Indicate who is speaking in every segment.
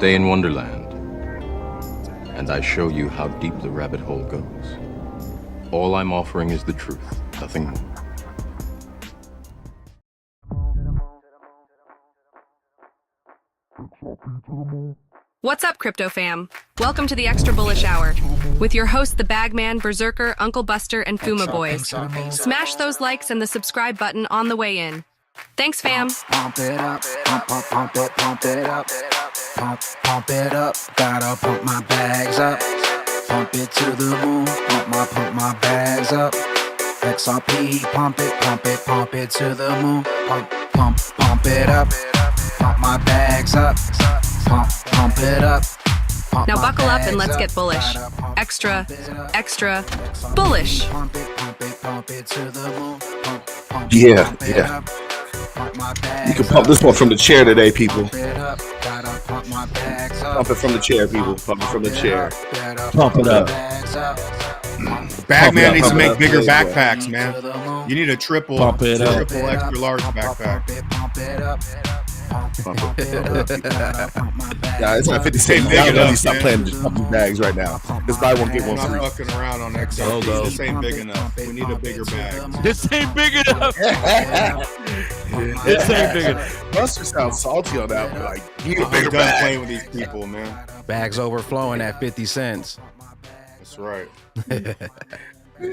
Speaker 1: stay in Wonderland, and I show you how deep the rabbit hole goes. All I'm offering is the truth, nothing more.
Speaker 2: What's up, crypto fam? Welcome to the Extra Bullish Hour with your host, the Bagman, Berserker, Uncle Buster, and Fuma Boys. Smash those likes and the subscribe button on the way in. Thanks, fam.
Speaker 3: Pump it up, pump it, pump it up, pump it up. Gotta pump my bags up, pump it to the moon. Pump my bags up. XRP, pump it to the moon. Pump it up, pump my bags up, pump it up.
Speaker 2: Now buckle up and let's get bullish. Extra bullish.
Speaker 3: Pump it to the moon.
Speaker 4: Yeah. You can pump this one from the chair today, people. Pump it from the chair, people. Pump it from the chair.
Speaker 5: Pump it up.
Speaker 6: Bagman needs to make bigger backpacks, man. You need a triple extra large backpack.
Speaker 4: Yeah, it's not 50 cents.
Speaker 6: Big enough,
Speaker 4: Stop playing just pumping bags right now. This buy one get one
Speaker 6: I'm
Speaker 4: free.
Speaker 6: not fucking around on XRP. This ain't big enough. We need a bigger bag.
Speaker 5: This ain't big enough. This ain't big enough.
Speaker 4: Buster sounds salty on that one. Like, you need a
Speaker 6: I'm
Speaker 4: bigger
Speaker 6: done
Speaker 4: bag.
Speaker 6: playing with these people, man.
Speaker 3: Bags overflowing at 50 cents.
Speaker 6: That's right. I'm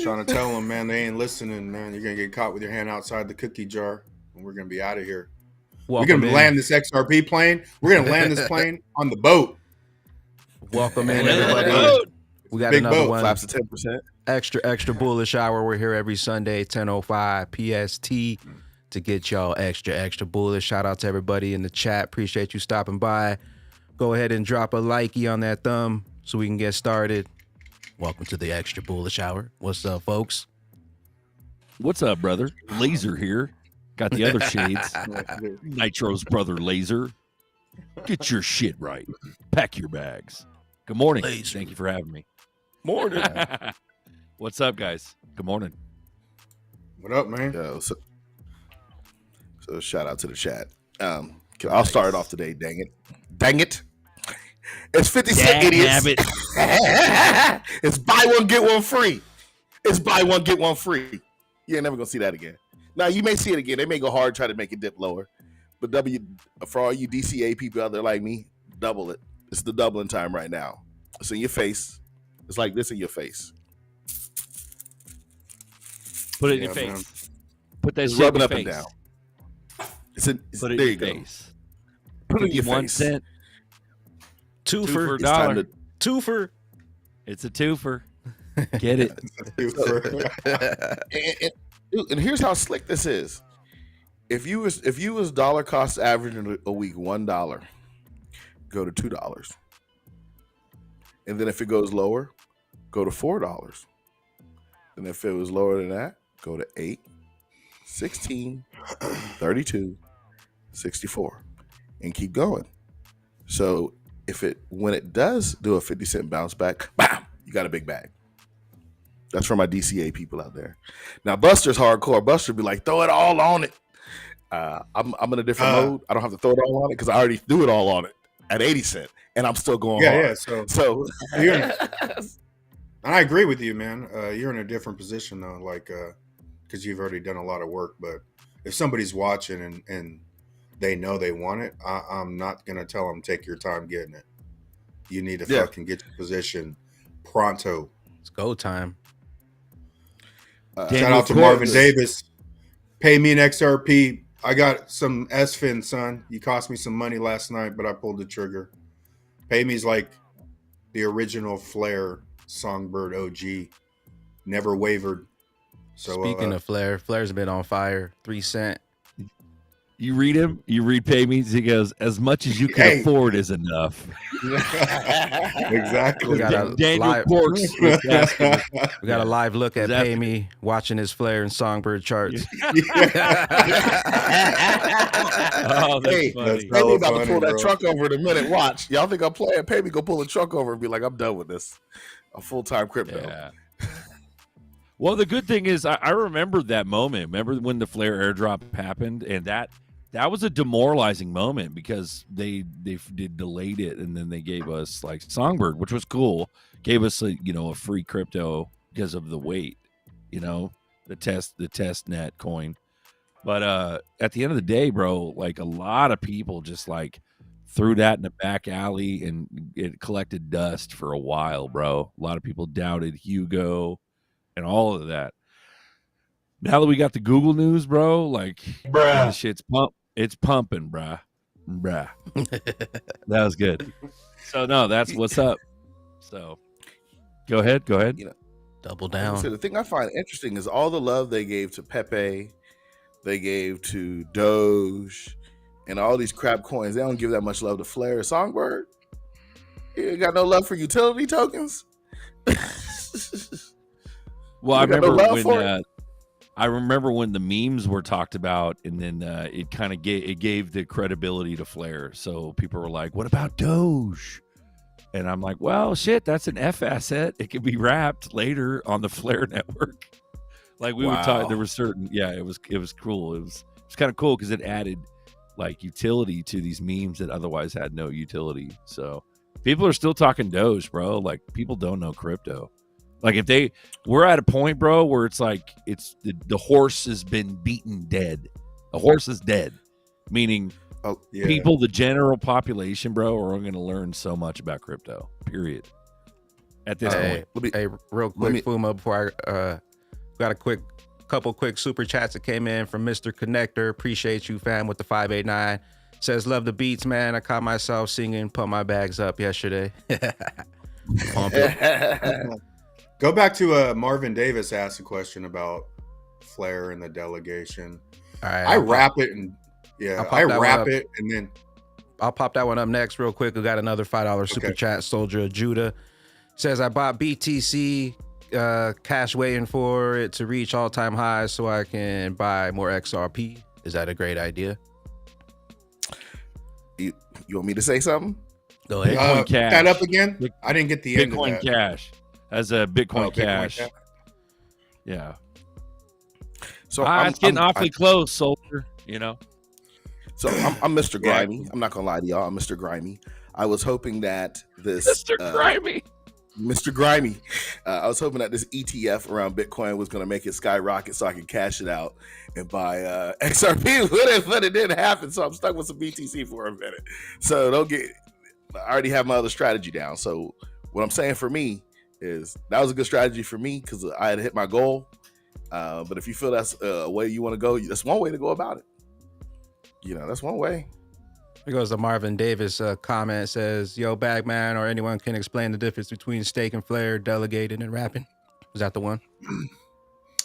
Speaker 6: trying to tell them, man, they ain't listening, man. You're gonna get caught with your hand outside the cookie jar, and we're gonna be out of here. We're gonna land this XRP plane. We're gonna land this plane on the boat.
Speaker 3: Welcome in, everybody. We got
Speaker 6: Big
Speaker 3: another
Speaker 6: boat.
Speaker 3: one.
Speaker 4: Flaps to 10%.
Speaker 3: Extra bullish hour. We're here every Sunday, 10:05 PST, to get y'all extra bullish. Shout out to everybody in the chat. Appreciate you stopping by. Go ahead and drop a likey on that thumb so we can get started. Welcome to the extra bullish hour. What's up, folks?
Speaker 5: What's up, brother? Laser here. Got the other shades. Nitro's brother, Laser. Get your shit right. Pack your bags. Good morning.
Speaker 3: Laser.
Speaker 5: Thank you for having me.
Speaker 4: Morning.
Speaker 5: What's up, guys? Good morning.
Speaker 6: What up, man?
Speaker 4: Yo, so shout out to the chat. I'll start it off today. Dang it! It's 50 cent idiots. It's buy one get one free. It's buy one get one free. You ain't never gonna see that again. Now you may see it again. They may go hard, try to make it dip lower, but for all you DCA people out there like me, double it. It's the doubling time right now. It's in your face. It's like this in your face.
Speaker 5: Put it in your
Speaker 6: man.
Speaker 5: face. Put that
Speaker 4: It's
Speaker 5: shit in
Speaker 4: rubbing
Speaker 5: your
Speaker 4: up
Speaker 5: face.
Speaker 4: and down.
Speaker 5: Put it
Speaker 4: there
Speaker 5: in
Speaker 4: you
Speaker 5: your
Speaker 4: go.
Speaker 5: face.
Speaker 4: Put it in your
Speaker 5: 51
Speaker 4: face.
Speaker 5: cent.
Speaker 3: Two
Speaker 5: Two
Speaker 3: for
Speaker 5: for a
Speaker 4: It's time
Speaker 5: dollar.
Speaker 4: to-
Speaker 3: two for.
Speaker 5: It's a twofer. Get it.
Speaker 4: and here's how slick this is. If you was dollar cost averaging a week $1, go to $2, and then if it goes lower, go to $4. And if it was lower than that, go to 8, 16, 32, 64, and keep going. So when it does do a 50 cent bounce back, bam, you got a big bag. That's for my DCA people out there. Now Buster's hardcore. Buster be like, throw it all on it. I'm in a different mode. I don't have to throw it all on it because I already threw it all on it at 80 cent, and I'm still going hard.
Speaker 6: Yeah.
Speaker 4: So
Speaker 6: I agree with you, man. You're in a different position though, like because you've already done a lot of work. But if somebody's watching and they know they want it, I'm not gonna tell them take your time getting it. You need to fucking get your position pronto.
Speaker 3: It's go time.
Speaker 6: Shout out to Marvin Davis. Pay me an XRP. I got some SFIN, son. You cost me some money last night, but I pulled the trigger. Pay me's like the original Flair Songbird OG. Never wavered. So
Speaker 3: Speaking of Flair's been on fire. 3 cent.
Speaker 5: You read him. You read pay me. He goes, as much as you can afford is enough.
Speaker 6: Exactly.
Speaker 3: We got a
Speaker 5: Daniel
Speaker 3: live,
Speaker 5: Corks.
Speaker 3: we got a live look at Pay Me watching his Flair and Songbird charts.
Speaker 5: Oh, that's
Speaker 4: hey,
Speaker 5: funny.
Speaker 4: Pay me about to
Speaker 6: funny,
Speaker 4: pull that
Speaker 6: bro.
Speaker 4: truck over in a minute. Watch. Y'all think I'm playing? Pay me go pull the truck over and be like, I'm done with this. A full-time crypto.
Speaker 5: Yeah. Well, the good thing is I remember that moment. Remember when the Flare airdrop happened, and that that was a demoralizing moment because they did delayed it, and then they gave us like Songbird, which was cool. Gave us a free crypto because of the weight, the test net coin. But at the end of the day, bro, like a lot of people just like threw that in the back alley, and it collected dust for a while, bro. A lot of people doubted Hugo and all of that. Now that we got the Google news, bro, like the shit's it's pumping, bruh. That was good. So no, that's what's up. So go ahead.
Speaker 7: Double down.
Speaker 4: So the thing I find interesting is all the love they gave to Pepe, they gave to Doge, and all these crap coins. They don't give that much love to Flare or Songbird. You got no love for utility tokens.
Speaker 5: Well, I remember when the memes were talked about, and then it kind of gave the credibility to Flare. So people were like, "What about Doge?" And I'm like, "Well, shit, that's an F asset. It can be wrapped later on the Flare network." Like we would talk. There was certain, it was cool. It was kind of cool because it added like utility to these memes that otherwise had no utility. So people are still talking Doge, bro. Like people don't know crypto. Like we're at a point, bro, where it's like the horse has been beaten dead. The horse is dead, meaning people, the general population, bro, are going to learn so much about crypto. Period. At this point,
Speaker 7: Real quick, Fuma, before I got a couple quick super chats that came in from Mr. Connector. Appreciate you, fam, with the 589. Says, love the beats, man. I caught myself singing "Pump My Bags Up" yesterday. Pump it.
Speaker 6: Go back to Marvin Davis asked a question about Flare and the delegation.
Speaker 7: All right,
Speaker 6: I wrap it and then
Speaker 7: I'll pop that one up next real quick. We got another $5 super chat. Soldier of Judah says, I bought BTC cash waiting for it to reach all-time highs so I can buy more XRP. Is that a great idea?
Speaker 4: You want me to say something?
Speaker 7: Go ahead.
Speaker 5: Bitcoin Cash.
Speaker 6: That up again? I didn't get the end of that.
Speaker 5: Bitcoin Cash. As a Bitcoin Cash. Yeah.
Speaker 4: So
Speaker 5: it's getting awfully close, Soldier,
Speaker 4: So I'm Mr. Grimy. I'm not gonna lie to y'all. I'm Mr. Grimy. I was hoping that this Mr. Grimy. I was hoping that this ETF around Bitcoin was gonna make it skyrocket so I could cash it out and buy XRP, but it didn't happen. So I'm stuck with some BTC for a minute. So I already have my other strategy down. So what I'm saying for me is that was a good strategy for me because I had hit my goal. But if you feel that's a way you want to go, that's one way to go about it. That's one way.
Speaker 7: Here goes the Marvin Davis comment. Says, yo, Bagman or anyone can explain the difference between stake and flare, delegating and wrapping. Was that the one?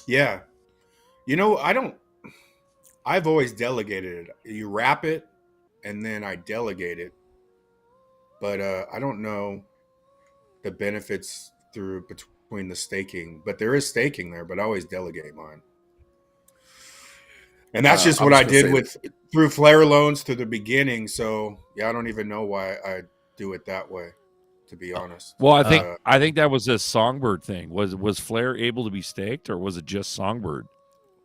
Speaker 6: Yeah. I've always delegated it. You wrap it and then I delegate it. But I don't know the benefits between the staking, but there is staking there, but I always delegate mine. And that's just what I did through Flare loans to the beginning. So I don't even know why I do it that way, to be honest.
Speaker 5: Well, I think that was a Songbird thing. Was Flare able to be staked, or was it just Songbird?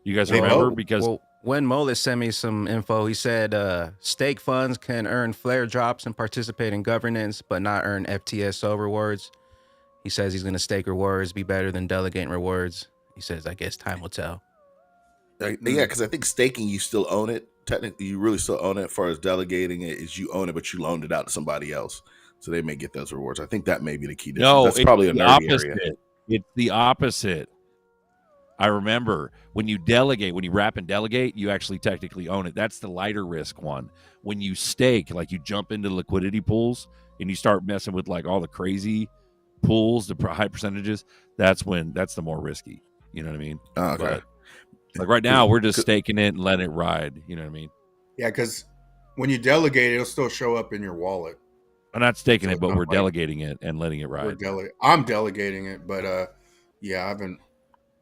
Speaker 5: You guys remember? Because
Speaker 7: when Molis sent me some info, he said stake funds can earn Flare drops and participate in governance, but not earn FTSO rewards. He says he's going to stake rewards, be better than delegating rewards. He says, I guess time will tell.
Speaker 4: Yeah, because I think staking, you still own it. Technically, you really still own it. As far as delegating it, is you own it, but you loaned it out to somebody else. So they may get those rewards. I think that may be the key difference.
Speaker 5: No,
Speaker 4: that's probably
Speaker 5: the
Speaker 4: nerdy
Speaker 5: opposite.
Speaker 4: area.
Speaker 5: It's the opposite. I remember when you wrap and delegate, you actually technically own it. That's the lighter risk one. When you stake, like you jump into liquidity pools and you start messing with like all the crazy pools, the high percentages, that's the more risky. You know what I mean?
Speaker 4: Oh, okay.
Speaker 5: But, like right now, we're just staking it and letting it ride. You know what I mean?
Speaker 6: Yeah, because when you delegate, it'll still show up in your wallet.
Speaker 5: I'm not staking it, but we're delegating it and letting it ride.
Speaker 6: I'm delegating it, but I haven't.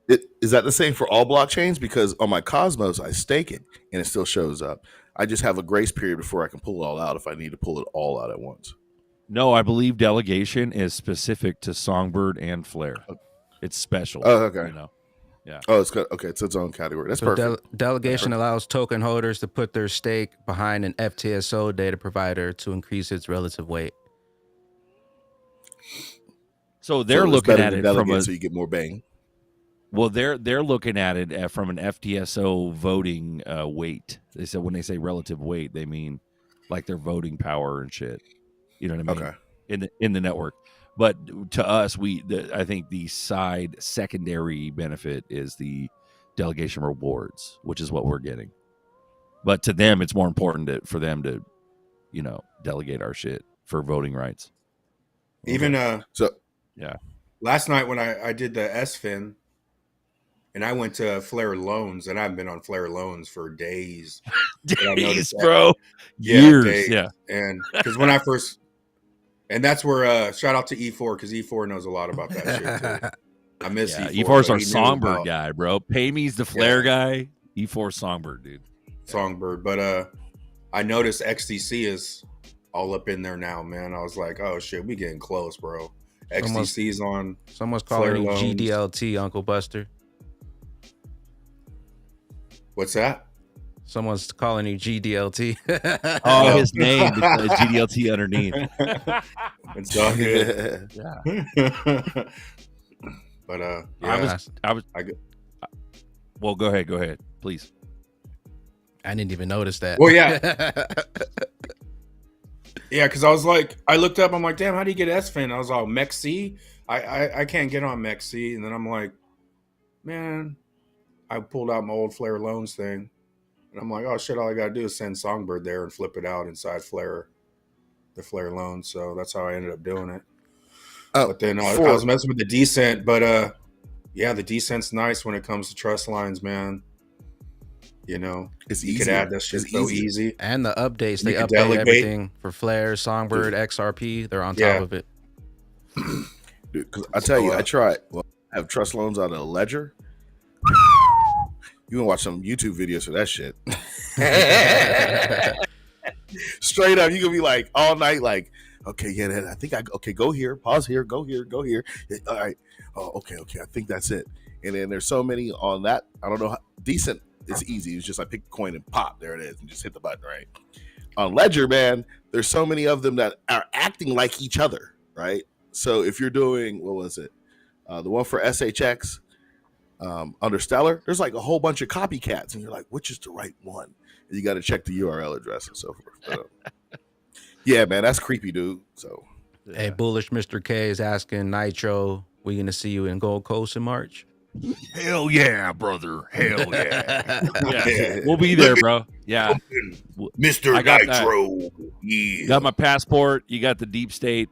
Speaker 4: Is that the same for all blockchains? Because on my Cosmos, I stake it and it still shows up. I just have a grace period before I can pull it all out if I need to pull it all out at once.
Speaker 5: No, I believe delegation is specific to Songbird and Flare. It's special.
Speaker 4: Oh, okay.
Speaker 5: Yeah.
Speaker 4: Oh, it's good. Okay, it's its own category. That's
Speaker 7: So
Speaker 4: perfect.
Speaker 7: delegation allows token holders to put their stake behind an FTSO data provider to increase its relative weight.
Speaker 5: So they're
Speaker 4: So it's
Speaker 5: looking
Speaker 4: better
Speaker 5: at
Speaker 4: to
Speaker 5: it
Speaker 4: delegate
Speaker 5: from a
Speaker 4: so you get more bang.
Speaker 5: well, they're looking at it from an FTSO voting weight. They said when they say relative weight, they mean like their voting power and shit. You know what I mean?
Speaker 4: Okay.
Speaker 5: In the network. But to us, I think the side secondary benefit is the delegation rewards, which is what we're getting. But to them, it's more important for them to, delegate our shit for voting rights.
Speaker 6: Even
Speaker 4: So
Speaker 5: yeah,
Speaker 6: last night when I did the SFIN, and I went to Flare Loans, and I've been on Flare Loans for days.
Speaker 5: days, bro,
Speaker 6: yeah,
Speaker 5: years,
Speaker 6: days.
Speaker 5: yeah.
Speaker 6: And because when I first, and that's where shout out to E4 because E4 knows a lot about that shit too. I miss E4.
Speaker 5: E4's our
Speaker 6: He knew
Speaker 5: songbird
Speaker 6: about
Speaker 5: guy, bro. Payme's the Flare guy. E4 songbird, dude.
Speaker 6: Songbird, but I noticed XTC is all up in there now, man. I was like, oh shit, we getting close, bro. XTC's on.
Speaker 7: Someone's calling
Speaker 6: Flare
Speaker 7: you
Speaker 6: Loans.
Speaker 7: GDLT, Uncle Buster.
Speaker 6: What's that?
Speaker 7: Someone's calling you GDLT.
Speaker 5: Oh, his name is GDLT underneath.
Speaker 6: It's all good.
Speaker 5: Yeah.
Speaker 6: But
Speaker 5: I was. Well, go ahead, please.
Speaker 7: I didn't even notice that.
Speaker 6: Well, yeah. Yeah, because I was like, I looked up, I'm like, damn, how do you get SFIN? I was all MEXC. I can't get on MEXC. And then I'm like, man, I pulled out my old Flare Loans thing. And I'm like, oh shit, all I gotta do is send Songbird there and flip it out inside the Flare Loans. So that's how I ended up doing it. But then I was messing with the Decent, but yeah, the Decent's nice when it comes to trust lines, man.
Speaker 4: it's
Speaker 6: you
Speaker 4: easy.
Speaker 6: could add that shit so easy.
Speaker 7: And the updates,
Speaker 6: You
Speaker 7: they
Speaker 6: can
Speaker 7: update
Speaker 6: delegate.
Speaker 7: everything for Flare, Songbird, XRP. They're on top of it.
Speaker 4: Dude, 'cause I tell you, I tried. Well, I have trust loans out of Ledger. You can watch some YouTube videos for that shit. Straight up, you can be like all night, like, okay, yeah, I think go here, pause here, go here, go here. Yeah, all right. Oh, okay, I think that's it. And then there's so many on that. I don't know how Decent. It's easy. It's just I pick a coin and pop. There it is, and just hit the button, right? On Ledger, man, there's so many of them that are acting like each other, right? So if you're doing, what was it? The one for SHX under Stellar, there's like a whole bunch of copycats, and you're like, which is the right one? And you got to check the URL address and so forth. But, yeah, man, that's creepy, dude. So,
Speaker 7: Hey, Bullish Mr. K is asking Nitro, we gonna see you in Gold Coast in March?
Speaker 5: Hell yeah, brother. Hell yeah. Yeah. We'll be there, bro. Yeah.
Speaker 6: Mr. Nitro. Yeah.
Speaker 5: Got my passport. You got the deep state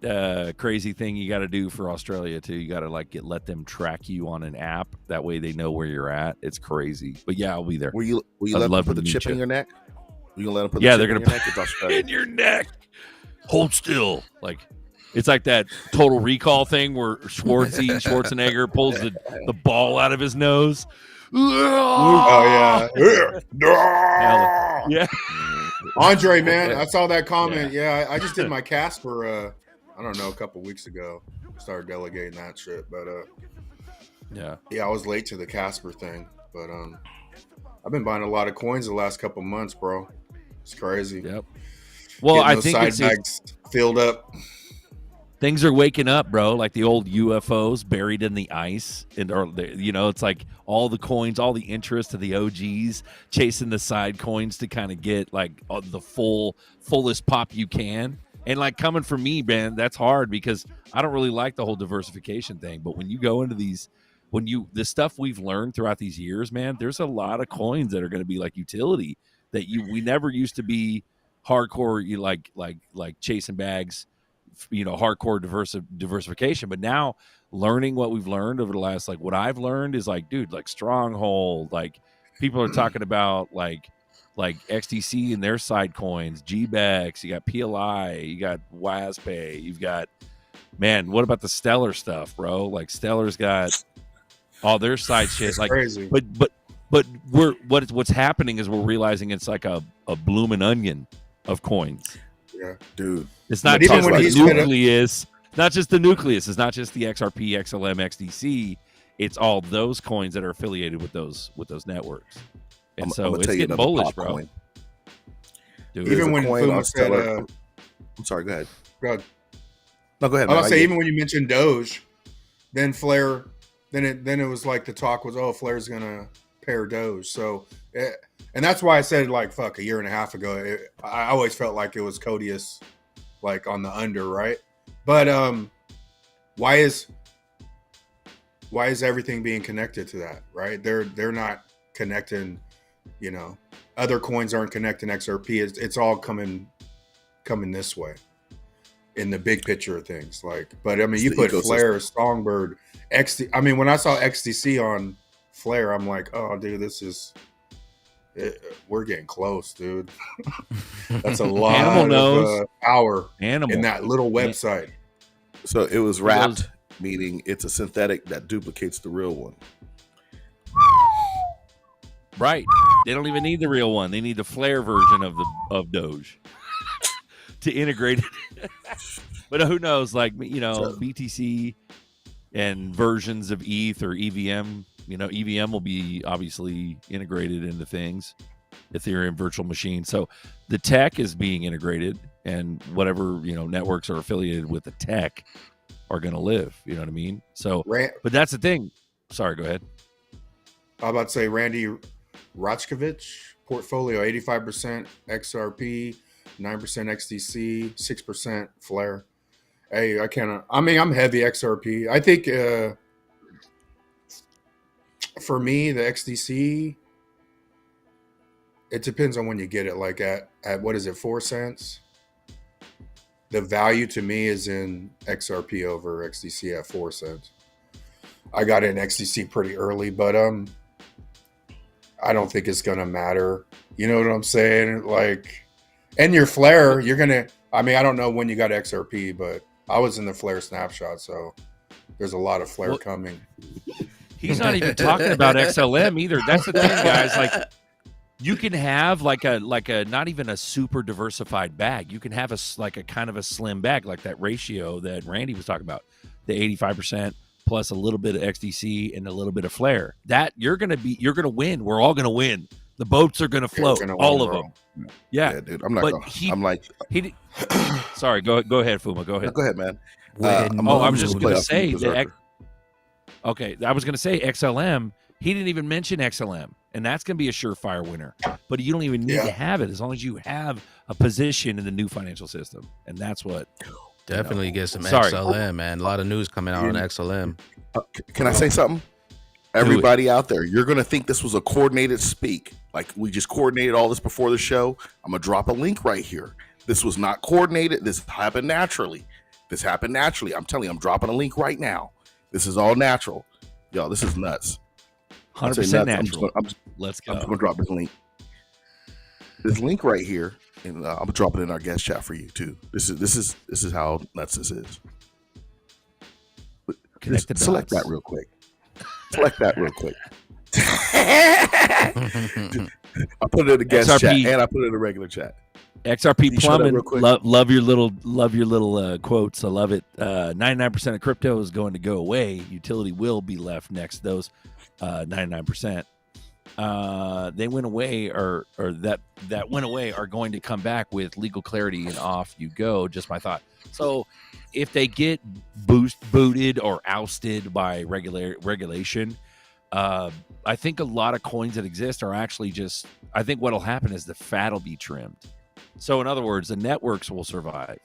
Speaker 5: crazy thing you got to do for Australia too. You got to let them track you on an app. That way they know where you're at. It's crazy. But yeah, I'll be there.
Speaker 4: will you let them put the chip in your neck? You gonna let them put
Speaker 5: Yeah,
Speaker 4: the
Speaker 5: they're
Speaker 4: chip
Speaker 5: gonna
Speaker 4: in your neck? It's
Speaker 5: put
Speaker 4: Australia.
Speaker 5: in your neck. Hold still. It's like that Total Recall thing where Schwarzenegger pulls the ball out of his nose.
Speaker 6: Oh yeah.
Speaker 5: Yeah.
Speaker 6: Andre, man, I saw that comment. Yeah, I just did my Casper I don't know, a couple weeks ago. Started delegating that shit. But
Speaker 5: yeah,
Speaker 6: I was late to the Casper thing. But I've been buying a lot of coins the last couple months, bro. It's crazy.
Speaker 5: Yep. Well,
Speaker 6: Getting
Speaker 5: I
Speaker 6: those
Speaker 5: think
Speaker 6: side
Speaker 5: it's
Speaker 6: bags filled up.
Speaker 5: things are waking up, bro. Like the old UFOs buried in the ice, it's like all the coins, all the interest of the OGs chasing the side coins to kind of get like the fullest pop you can. And like coming from me, man, that's hard because I don't really like the whole diversification thing. But when you go into the stuff we've learned throughout these years, man, there's a lot of coins that are going to be like utility that we never used to be hardcore. You like chasing bags. Hardcore diversification, but now learning what we've learned over the last, what I've learned is dude, Stronghold, people are talking about like XTC and their side coins, GBEX, you got PLI, you got WASPay, you've got, man, what about the Stellar stuff, bro? Stellar's got all their side shit.
Speaker 6: It's crazy.
Speaker 5: But what's happening is we're realizing it's like a blooming onion of coins.
Speaker 6: Yeah,
Speaker 4: dude.
Speaker 5: It's not just the nucleus. Not just the nucleus. It's not just the XRP, XLM, XDC. it's all those coins that are affiliated with those networks. And so it's getting
Speaker 4: another
Speaker 5: bullish,
Speaker 4: pop
Speaker 5: bro.
Speaker 4: coin.
Speaker 5: Dude,
Speaker 6: Even when
Speaker 4: coin
Speaker 6: Fuma
Speaker 4: on
Speaker 6: said,
Speaker 4: Stellar. I'm sorry. Go ahead.
Speaker 6: go ahead.
Speaker 4: No, go ahead.
Speaker 6: I
Speaker 4: Man.
Speaker 6: was say even when you mentioned Doge, then Flare, then it was like the talk was, oh, Flare's gonna pair Doge. So, and that's why I said like fuck a year and a half ago. I always felt like it was Codius, like on the under, right? But why is everything being connected to that, right? They're not connecting, you know. Other coins aren't connecting XRP. It's all coming this way in the big picture of things. Like, but I mean, you put Flare, Songbird, XD. I mean, when I saw XDC on Flare, I'm like, oh, dude, we're getting close, dude. That's a lot of power in that little website.
Speaker 4: So it was wrapped, meaning it's a synthetic that duplicates the real one.
Speaker 5: Right. They don't even need the real one. They need the Flare version of Doge to integrate it. But who knows? Like, you know, BTC and versions of ETH or EVM. You know, EVM will be obviously integrated into things. Ethereum virtual machine. So the tech is being integrated, and whatever, you know, networks are affiliated with the tech are going to live. You know what I mean? So, but that's the thing. Sorry, go ahead.
Speaker 6: I was about to say Randy Rochkovich, portfolio 85% XRP, 9% XDC, 6% Flare. Hey, I'm heavy XRP. I think for me, the XDC, it depends on when you get it. Like at what is it, 4 cents? The value to me is in XRP over XDC at 4 cents. I got in XDC pretty early, but I don't think it's gonna matter. You know what I'm saying? Like, and your Flare, you're gonna. I mean, I don't know when you got XRP, but I was in the Flare snapshot, so there's a lot of Flare coming.
Speaker 5: He's not even talking about XLM either. That's the thing, guys. Like, you can have like a not even a super diversified bag. You can have a kind of a slim bag, like that ratio that Randy was talking about, the 85%. Plus a little bit of XDC and a little bit of Flare. That you're gonna win. We're all gonna win. The boats are gonna float. All of them. Yeah,
Speaker 4: dude. I'm not.
Speaker 5: Sorry. Go ahead, Fuma. Go ahead.
Speaker 4: No, go ahead, man.
Speaker 5: I was just gonna say that. Okay, I was gonna say XLM. He didn't even mention XLM, and that's gonna be a surefire winner. But you don't even need to have it as long as you have a position in the new financial system, and that's what.
Speaker 7: Definitely get some XLM, man. A lot of news coming out on XLM.
Speaker 4: Can I say something? Everybody out there, you're going to think this was a coordinated speak. Like we just coordinated all this before the show. I'm going to drop a link right here. This was not coordinated. This happened naturally. I'm telling you, I'm dropping a link right now. This is all natural. Yo, this is nuts.
Speaker 5: 100% natural. Let's go.
Speaker 4: I'm just going to drop this link. This link right here. And I'm gonna drop it in our guest chat for you too. This is how nuts this is. Select that real quick. I put it in the guest
Speaker 5: XRP,
Speaker 4: chat and I put it in the regular chat.
Speaker 5: XRP plumbing. Love your little quotes. I love it. 99% of crypto is going to go away. Utility will be left next to those 99%. They went away or that went away are going to come back with legal clarity, and off you go. Just my thought. So if they get booted or ousted by regulation, I think a lot of coins that exist are actually just, I think what'll happen is the fat will be trimmed. So in other words, the networks will survive.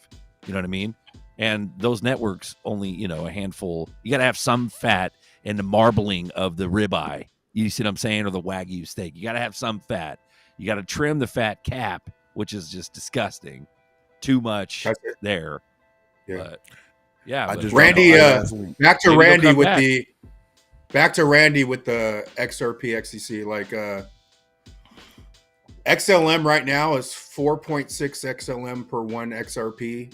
Speaker 5: You know what I mean? And those networks only, a handful. You got to have some fat in the marbling of the ribeye. You see what I'm saying? Or the Wagyu steak. You got to have some fat. You got to trim the fat cap, which is just disgusting. Too much there.
Speaker 6: Yeah.
Speaker 5: But, yeah.
Speaker 6: Randy, back to Randy with the XRP XDC. Like XLM right now is 4.6 XLM per 1 XRP.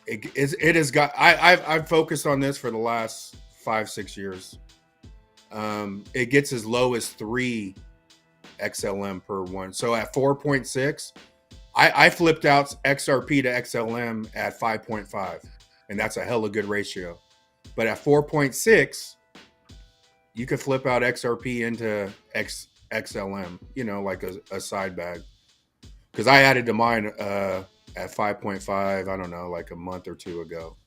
Speaker 6: It has got. I've focused on this for the last 5-6 years. It gets as low as 3 XLM per 1. So at 4.6, I flipped out XRP to XLM at 5.5, and that's a hella good ratio. But at 4.6, you could flip out XRP into XLM, you know, like a side bag. Because I added to mine at 5.5, I don't know, like a month or two ago.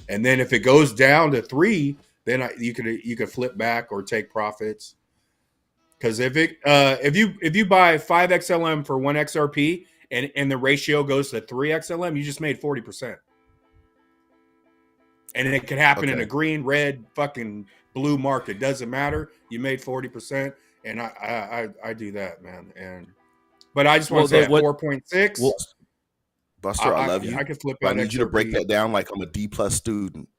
Speaker 6: And then if it goes down to 3, then you could flip back or take profits. Because if you buy 5 XLM for 1 XRP and the ratio goes to 3 XLM, you just made 40%. And it could happen in a green, red, fucking blue market. Doesn't matter. You made 40%, and I do that, man. But I just want to say at 4.6.
Speaker 4: Well, Buster, I love you.
Speaker 6: I could flip
Speaker 4: out. I need XRP. You to break that down like I'm a D+ student.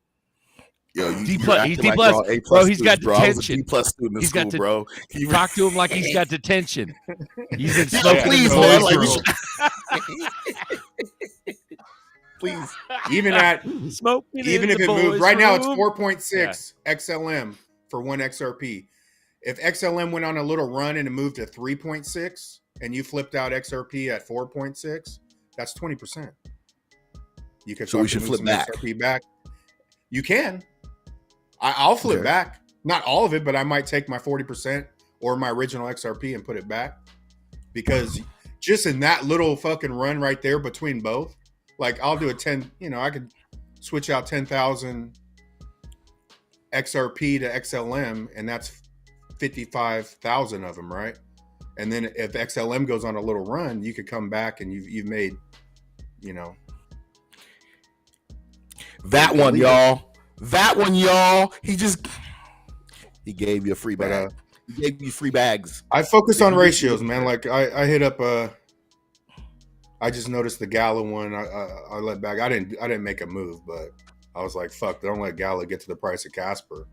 Speaker 4: Yo, he's D+. Like
Speaker 5: bro, he's got
Speaker 4: bro.
Speaker 5: detention.
Speaker 4: I was a D+ student in school, bro.
Speaker 5: Talk to him like he's got detention. He's been smoking
Speaker 4: please,
Speaker 5: in
Speaker 4: man,
Speaker 5: like
Speaker 6: please. Even if it moved right now, it's 4.6 XLM for 1 XRP. If XLM went on a little run and it moved to 3.6, and you flipped out XRP at 4.6, that's 20%. You could.
Speaker 4: So we should flip back.
Speaker 6: XRP back. You can. I'll flip back. Not all of it, but I might take my 40% or my original XRP and put it back. Because just in that little fucking run right there between both, like I'll do a 10, you know, I could switch out 10,000 XRP to XLM, and that's 55,000 of them, right? And then if XLM goes on a little run, you could come back and you've made, you know.
Speaker 4: That one, y'all. He gave you a free bag. He gave you free bags.
Speaker 6: I focus on ratios, man. Like I hit up I just noticed the Gala one. I let back. I didn't make a move, but I was like, fuck, don't let Gala get to the price of Casper.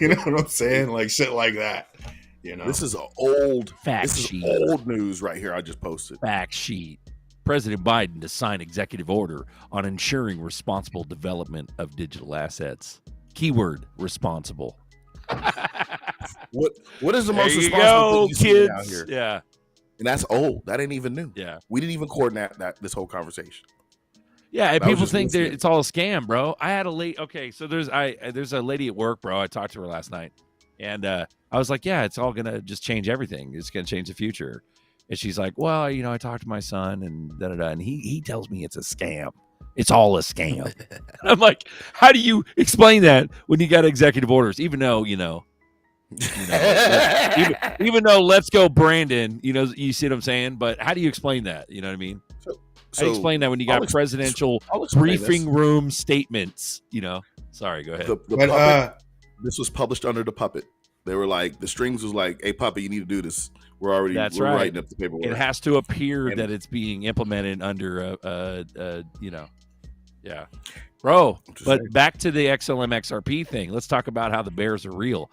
Speaker 6: You know what I'm saying? Like shit like that. You know,
Speaker 4: this is old
Speaker 5: fact sheet.
Speaker 4: Old news right here. I just posted
Speaker 5: fact sheet. President Biden to sign executive order on ensuring responsible development of digital assets. Keyword: responsible.
Speaker 4: What is the most responsible thing you see out here?
Speaker 5: Yeah,
Speaker 4: and that's old. That ain't even new.
Speaker 5: Yeah,
Speaker 4: we didn't even coordinate this whole conversation.
Speaker 5: Yeah, and people think that it's all a scam, bro. I had a late. Okay, so there's a lady at work, bro. I talked to her last night, and I was like, yeah, it's all gonna just change everything. It's gonna change the future. And she's like, well, you know, I talked to my son and and he tells me it's a scam. It's all a scam. And I'm like, how do you explain that when you got executive orders? Even though, even though Let's Go Brandon, you see what I'm saying? But how do you explain that? You know what I mean? How do you explain that when you got presidential briefing room statements? Sorry, go ahead.
Speaker 4: This was published under the puppet. They were like, the strings was like, hey, puppet, you need to do this. We're writing up the paperwork.
Speaker 5: It has to appear that it's being implemented under yeah. Bro, but back to the XLM XRP thing. Let's talk about how the bears are real.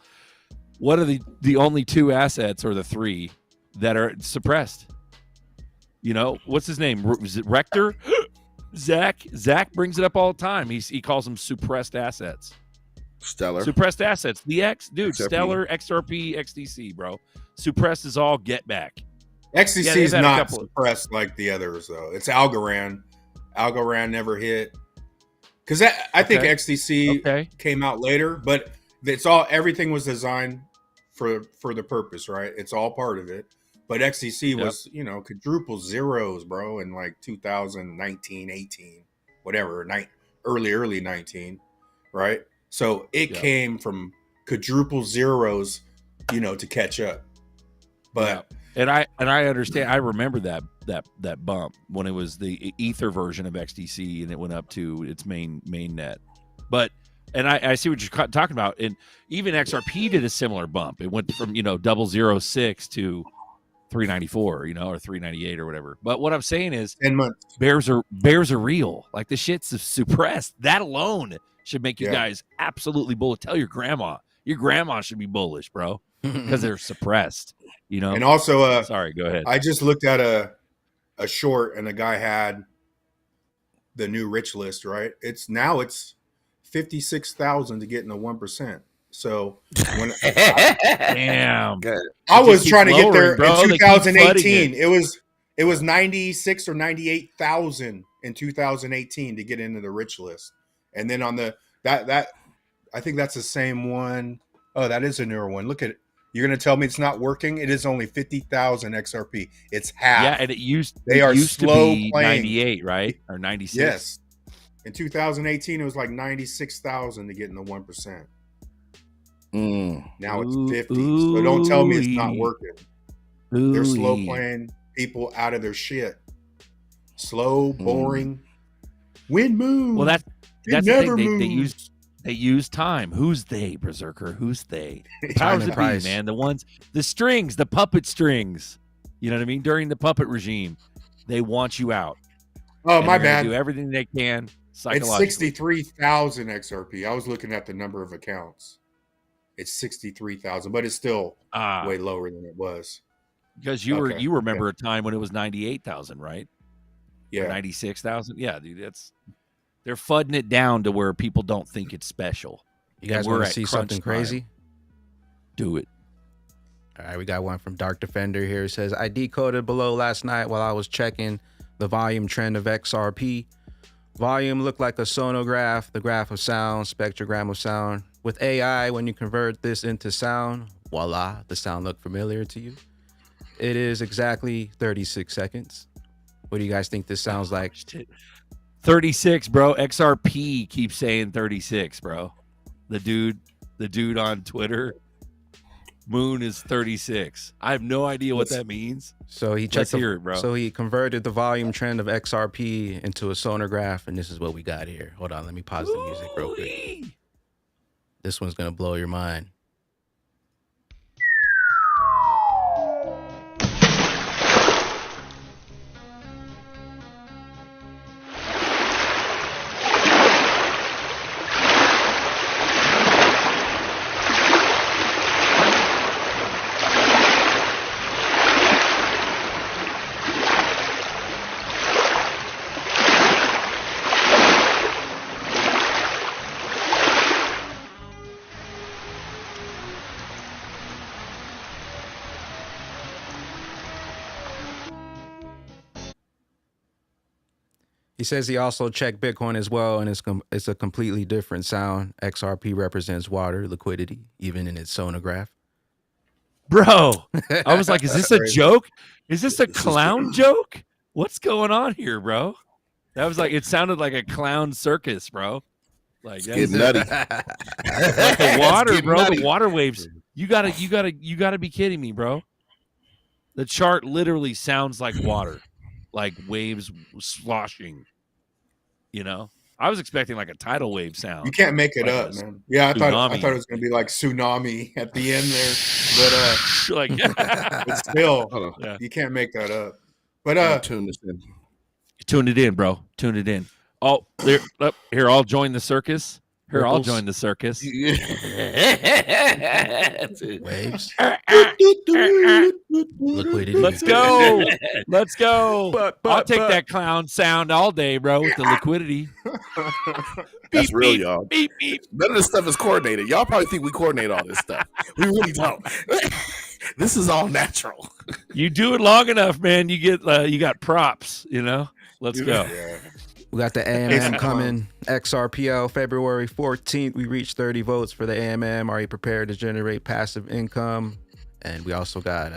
Speaker 5: What are the only 2 assets or the 3 that are suppressed? What's his name? Is it Rector? Zach brings it up all the time. He calls them suppressed assets.
Speaker 4: Stellar.
Speaker 5: Suppressed assets. XRP. Stellar, XRP, XDC, bro. Suppressed is all get back.
Speaker 6: XDC is not suppressed like the others, though. It's Algorand. Algorand never hit. Because I think XDC came out later, but everything was designed for the purpose, right? It's all part of it. But XDC was, quadruple zeros, bro, in like 2019, 18, whatever, early 19, right? So it came from quadruple zeros, to catch up. But
Speaker 5: and I understand. I remember that bump when it was the Ether version of XDC and it went up to its main net. But I see what you're talking about. And even XRP did a similar bump. It went from 006 to 394, or 398 or whatever. But what I'm saying is
Speaker 6: 10 months.
Speaker 5: Bears are real. Like the shit's suppressed. That alone should make you guys absolutely bullish. Tell your grandma. Your grandma should be bullish, bro, because they're suppressed.
Speaker 6: And also,
Speaker 5: sorry, go ahead.
Speaker 6: I just looked at a short, and the guy had the new rich list, right? It's 56,000 to get in the 1%. So when
Speaker 5: damn,
Speaker 6: I was trying to get there in 2018. It was 96 or 98,000 in 2018 to get into the rich list. And then on that I think that's the same one. Oh, that is a newer one. Look at it. You're going to tell me it's not working? It is only 50,000 XRP. It's half.
Speaker 5: Yeah, and it used
Speaker 6: slow
Speaker 5: to be
Speaker 6: playing.
Speaker 5: 98, right? Or 96.
Speaker 6: Yes. In 2018, it was like 96,000 to get in the 1%. Now it's 50. So don't tell me it's not working. They're slow playing people out of their shit. Slow, boring. Wind moves.
Speaker 5: Well, that's the
Speaker 6: never
Speaker 5: thing.
Speaker 6: moves.
Speaker 5: They use time. Who's they, Berserker? Who's they? Powers that be, man. The strings, the puppet strings. You know what I mean? During the puppet regime, they want you out.
Speaker 6: Oh, my bad.
Speaker 5: Do everything they can.
Speaker 6: It's 63,000 XRP. I was looking at the number of accounts. It's 63,000, but it's still way lower than it was.
Speaker 5: Because you remember a time when it was 98,000, right?
Speaker 6: Yeah,
Speaker 5: or 96,000. Yeah, dude, they're fudding it down to where people don't think it's special.
Speaker 7: You guys want to see something crazy?
Speaker 5: Do it.
Speaker 7: All right, we got one from Dark Defender here. It says, I decoded below last night while I was checking the volume trend of XRP. Volume looked like a sonograph, the graph of sound, spectrogram of sound. With AI, when you convert this into sound, voila, the sound looked familiar to you. It is exactly 36 seconds. What do you guys think this sounds like?
Speaker 5: 36, bro. XRP keeps saying 36, bro. The dude on Twitter, Moon is 36. I have no idea what that means.
Speaker 7: So he
Speaker 5: Let's hear it, bro.
Speaker 7: So he converted the volume trend of XRP into a sonograph, and this is what we got here. Hold on, let me pause the music real quick. This one's gonna blow your mind. He says he also checked Bitcoin as well, and it's a completely different sound. XRP represents water, liquidity, even in its sonograph.
Speaker 5: Bro, I was like, is this a joke? Is this a clown joke? What's going on here, bro? That was like, it sounded like a clown circus, bro. Like
Speaker 4: it's nutty.
Speaker 5: Like the water, bro. Nutty. The water waves. You gotta be kidding me, bro. The chart literally sounds like water, like waves sloshing. You know, I was expecting like a tidal wave sound.
Speaker 6: You can't make it up, man. Yeah, I thought it was gonna be like tsunami at the end there, but still, you can't make that up. But
Speaker 4: tune this in.
Speaker 5: Tune it in, bro. Tune it in. Oh, here, I'll join the circus. Here, I'll join the circus.
Speaker 7: Waves. Liquidity.
Speaker 5: Let's go. Let's go. I'll take that clown sound all day, bro, with the liquidity.
Speaker 4: That's
Speaker 5: beep,
Speaker 4: real,
Speaker 5: beep,
Speaker 4: y'all.
Speaker 5: Beep, beep.
Speaker 4: None of this stuff is coordinated. Y'all probably think we coordinate all this stuff. We really don't. This is all natural.
Speaker 5: You do it long enough, man. You got props, you know? Let's go.
Speaker 6: Yeah.
Speaker 7: We got the AMM coming. XRPL February 14th. We reached 30 votes for the AMM. Are you prepared to generate passive income? And we also got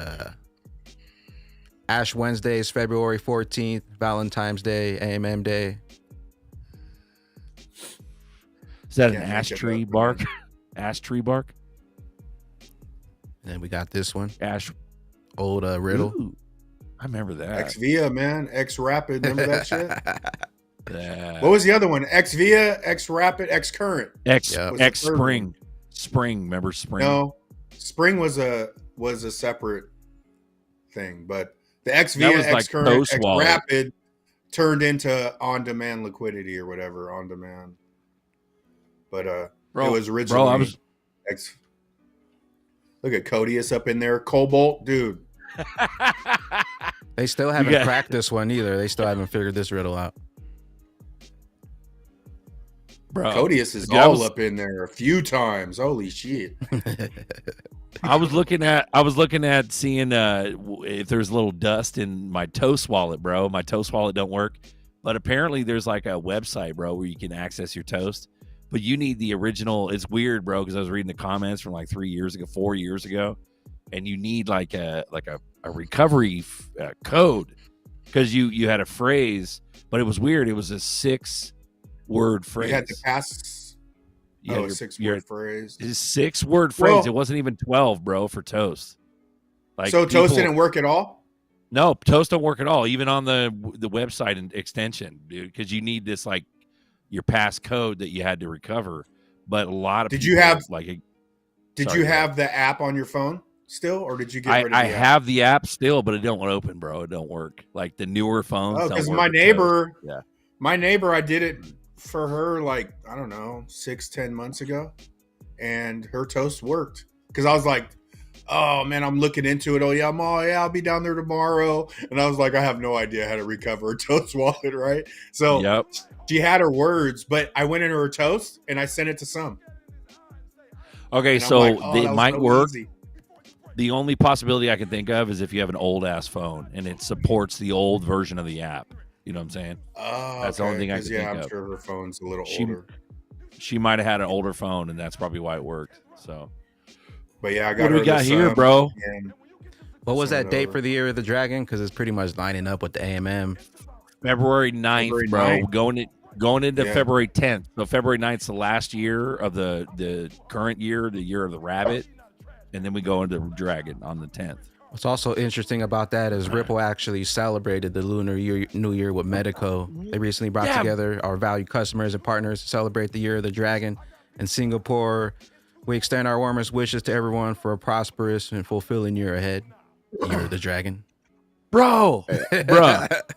Speaker 7: Ash Wednesdays, February 14th, Valentine's Day, AMM Day.
Speaker 5: Is that an ash tree bark? Ash tree bark?
Speaker 7: And then we got this one.
Speaker 5: Ash.
Speaker 7: Old riddle.
Speaker 5: Ooh, I remember that.
Speaker 6: XVIA, man. X Rapid. Remember that shit?
Speaker 5: Yeah.
Speaker 6: What was the other one? XVIA, X Rapid, X Current.
Speaker 5: X Spring. Spring. Remember Spring?
Speaker 6: No. Spring was a separate thing, but the XVIA, X
Speaker 5: like
Speaker 6: Current, X
Speaker 5: wallet.
Speaker 6: Rapid turned into on-demand liquidity or whatever, on demand. But it was originally X. Look at Codius up in there. Cobalt, dude.
Speaker 7: They still haven't cracked this one either. They still haven't figured this riddle out.
Speaker 6: Bro, Codius is up in there a few times. Holy shit.
Speaker 5: I was looking at seeing if there's a little dust in my Toast wallet, bro. My Toast wallet don't work, but apparently there's like a website, bro, where you can access your Toast. but you need the original. It's weird, bro, because I was reading the comments from like 4 years ago, and you need like a recovery code because you had a phrase, but it was weird. It was a 6-word phrase.
Speaker 6: You had to pass.
Speaker 5: A
Speaker 6: 6-word phrase.
Speaker 5: It's a 6-word phrase. Well, it wasn't even 12, bro, for Toast. Like,
Speaker 6: so Toast didn't work at all?
Speaker 5: No, Toast don't work at all, even on the website and extension, dude, because you need this like your pass code that you had to recover. But a lot of
Speaker 6: did
Speaker 5: people
Speaker 6: you have
Speaker 5: like
Speaker 6: did you have the app on your phone still, or did you get rid of the
Speaker 5: I
Speaker 6: app?
Speaker 5: have the app still, but it don't open, bro. It don't work. Like the newer phones.
Speaker 6: Oh, because my neighbor, I did it for her like, I don't know, 6-10 months ago, and her Toast worked. Because I was like, oh man, I'm looking into it. Oh yeah, I'll be down there tomorrow. And I was like, I have no idea how to recover a Toast wallet, right? So she had her words, but I went into her Toast and I sent it to some.
Speaker 5: Okay, so it might work. Easy. The only possibility I can think of is if you have an old ass phone and it supports the old version of the app. You know what I'm saying?
Speaker 6: Oh,
Speaker 5: that's the only thing I can think of.
Speaker 6: I'm sure her phone's a little older.
Speaker 5: She might have had an older phone, and that's probably why it worked. So,
Speaker 6: but yeah, I got.
Speaker 5: What do we got here, bro?
Speaker 7: What was that date for the Year of the Dragon? Because it's pretty much lining up with the AMM.
Speaker 5: February 9th, bro. Going into February 10th. So February 9th is the last year of the current year, the year of the rabbit, and then we go into Dragon on the 10th.
Speaker 7: What's also interesting about that is Ripple actually celebrated the Lunar New Year with Medico. They recently brought together our valued customers and partners to celebrate the Year of the Dragon in Singapore. We extend our warmest wishes to everyone for a prosperous and fulfilling year ahead. Year of the Dragon.
Speaker 5: Bro,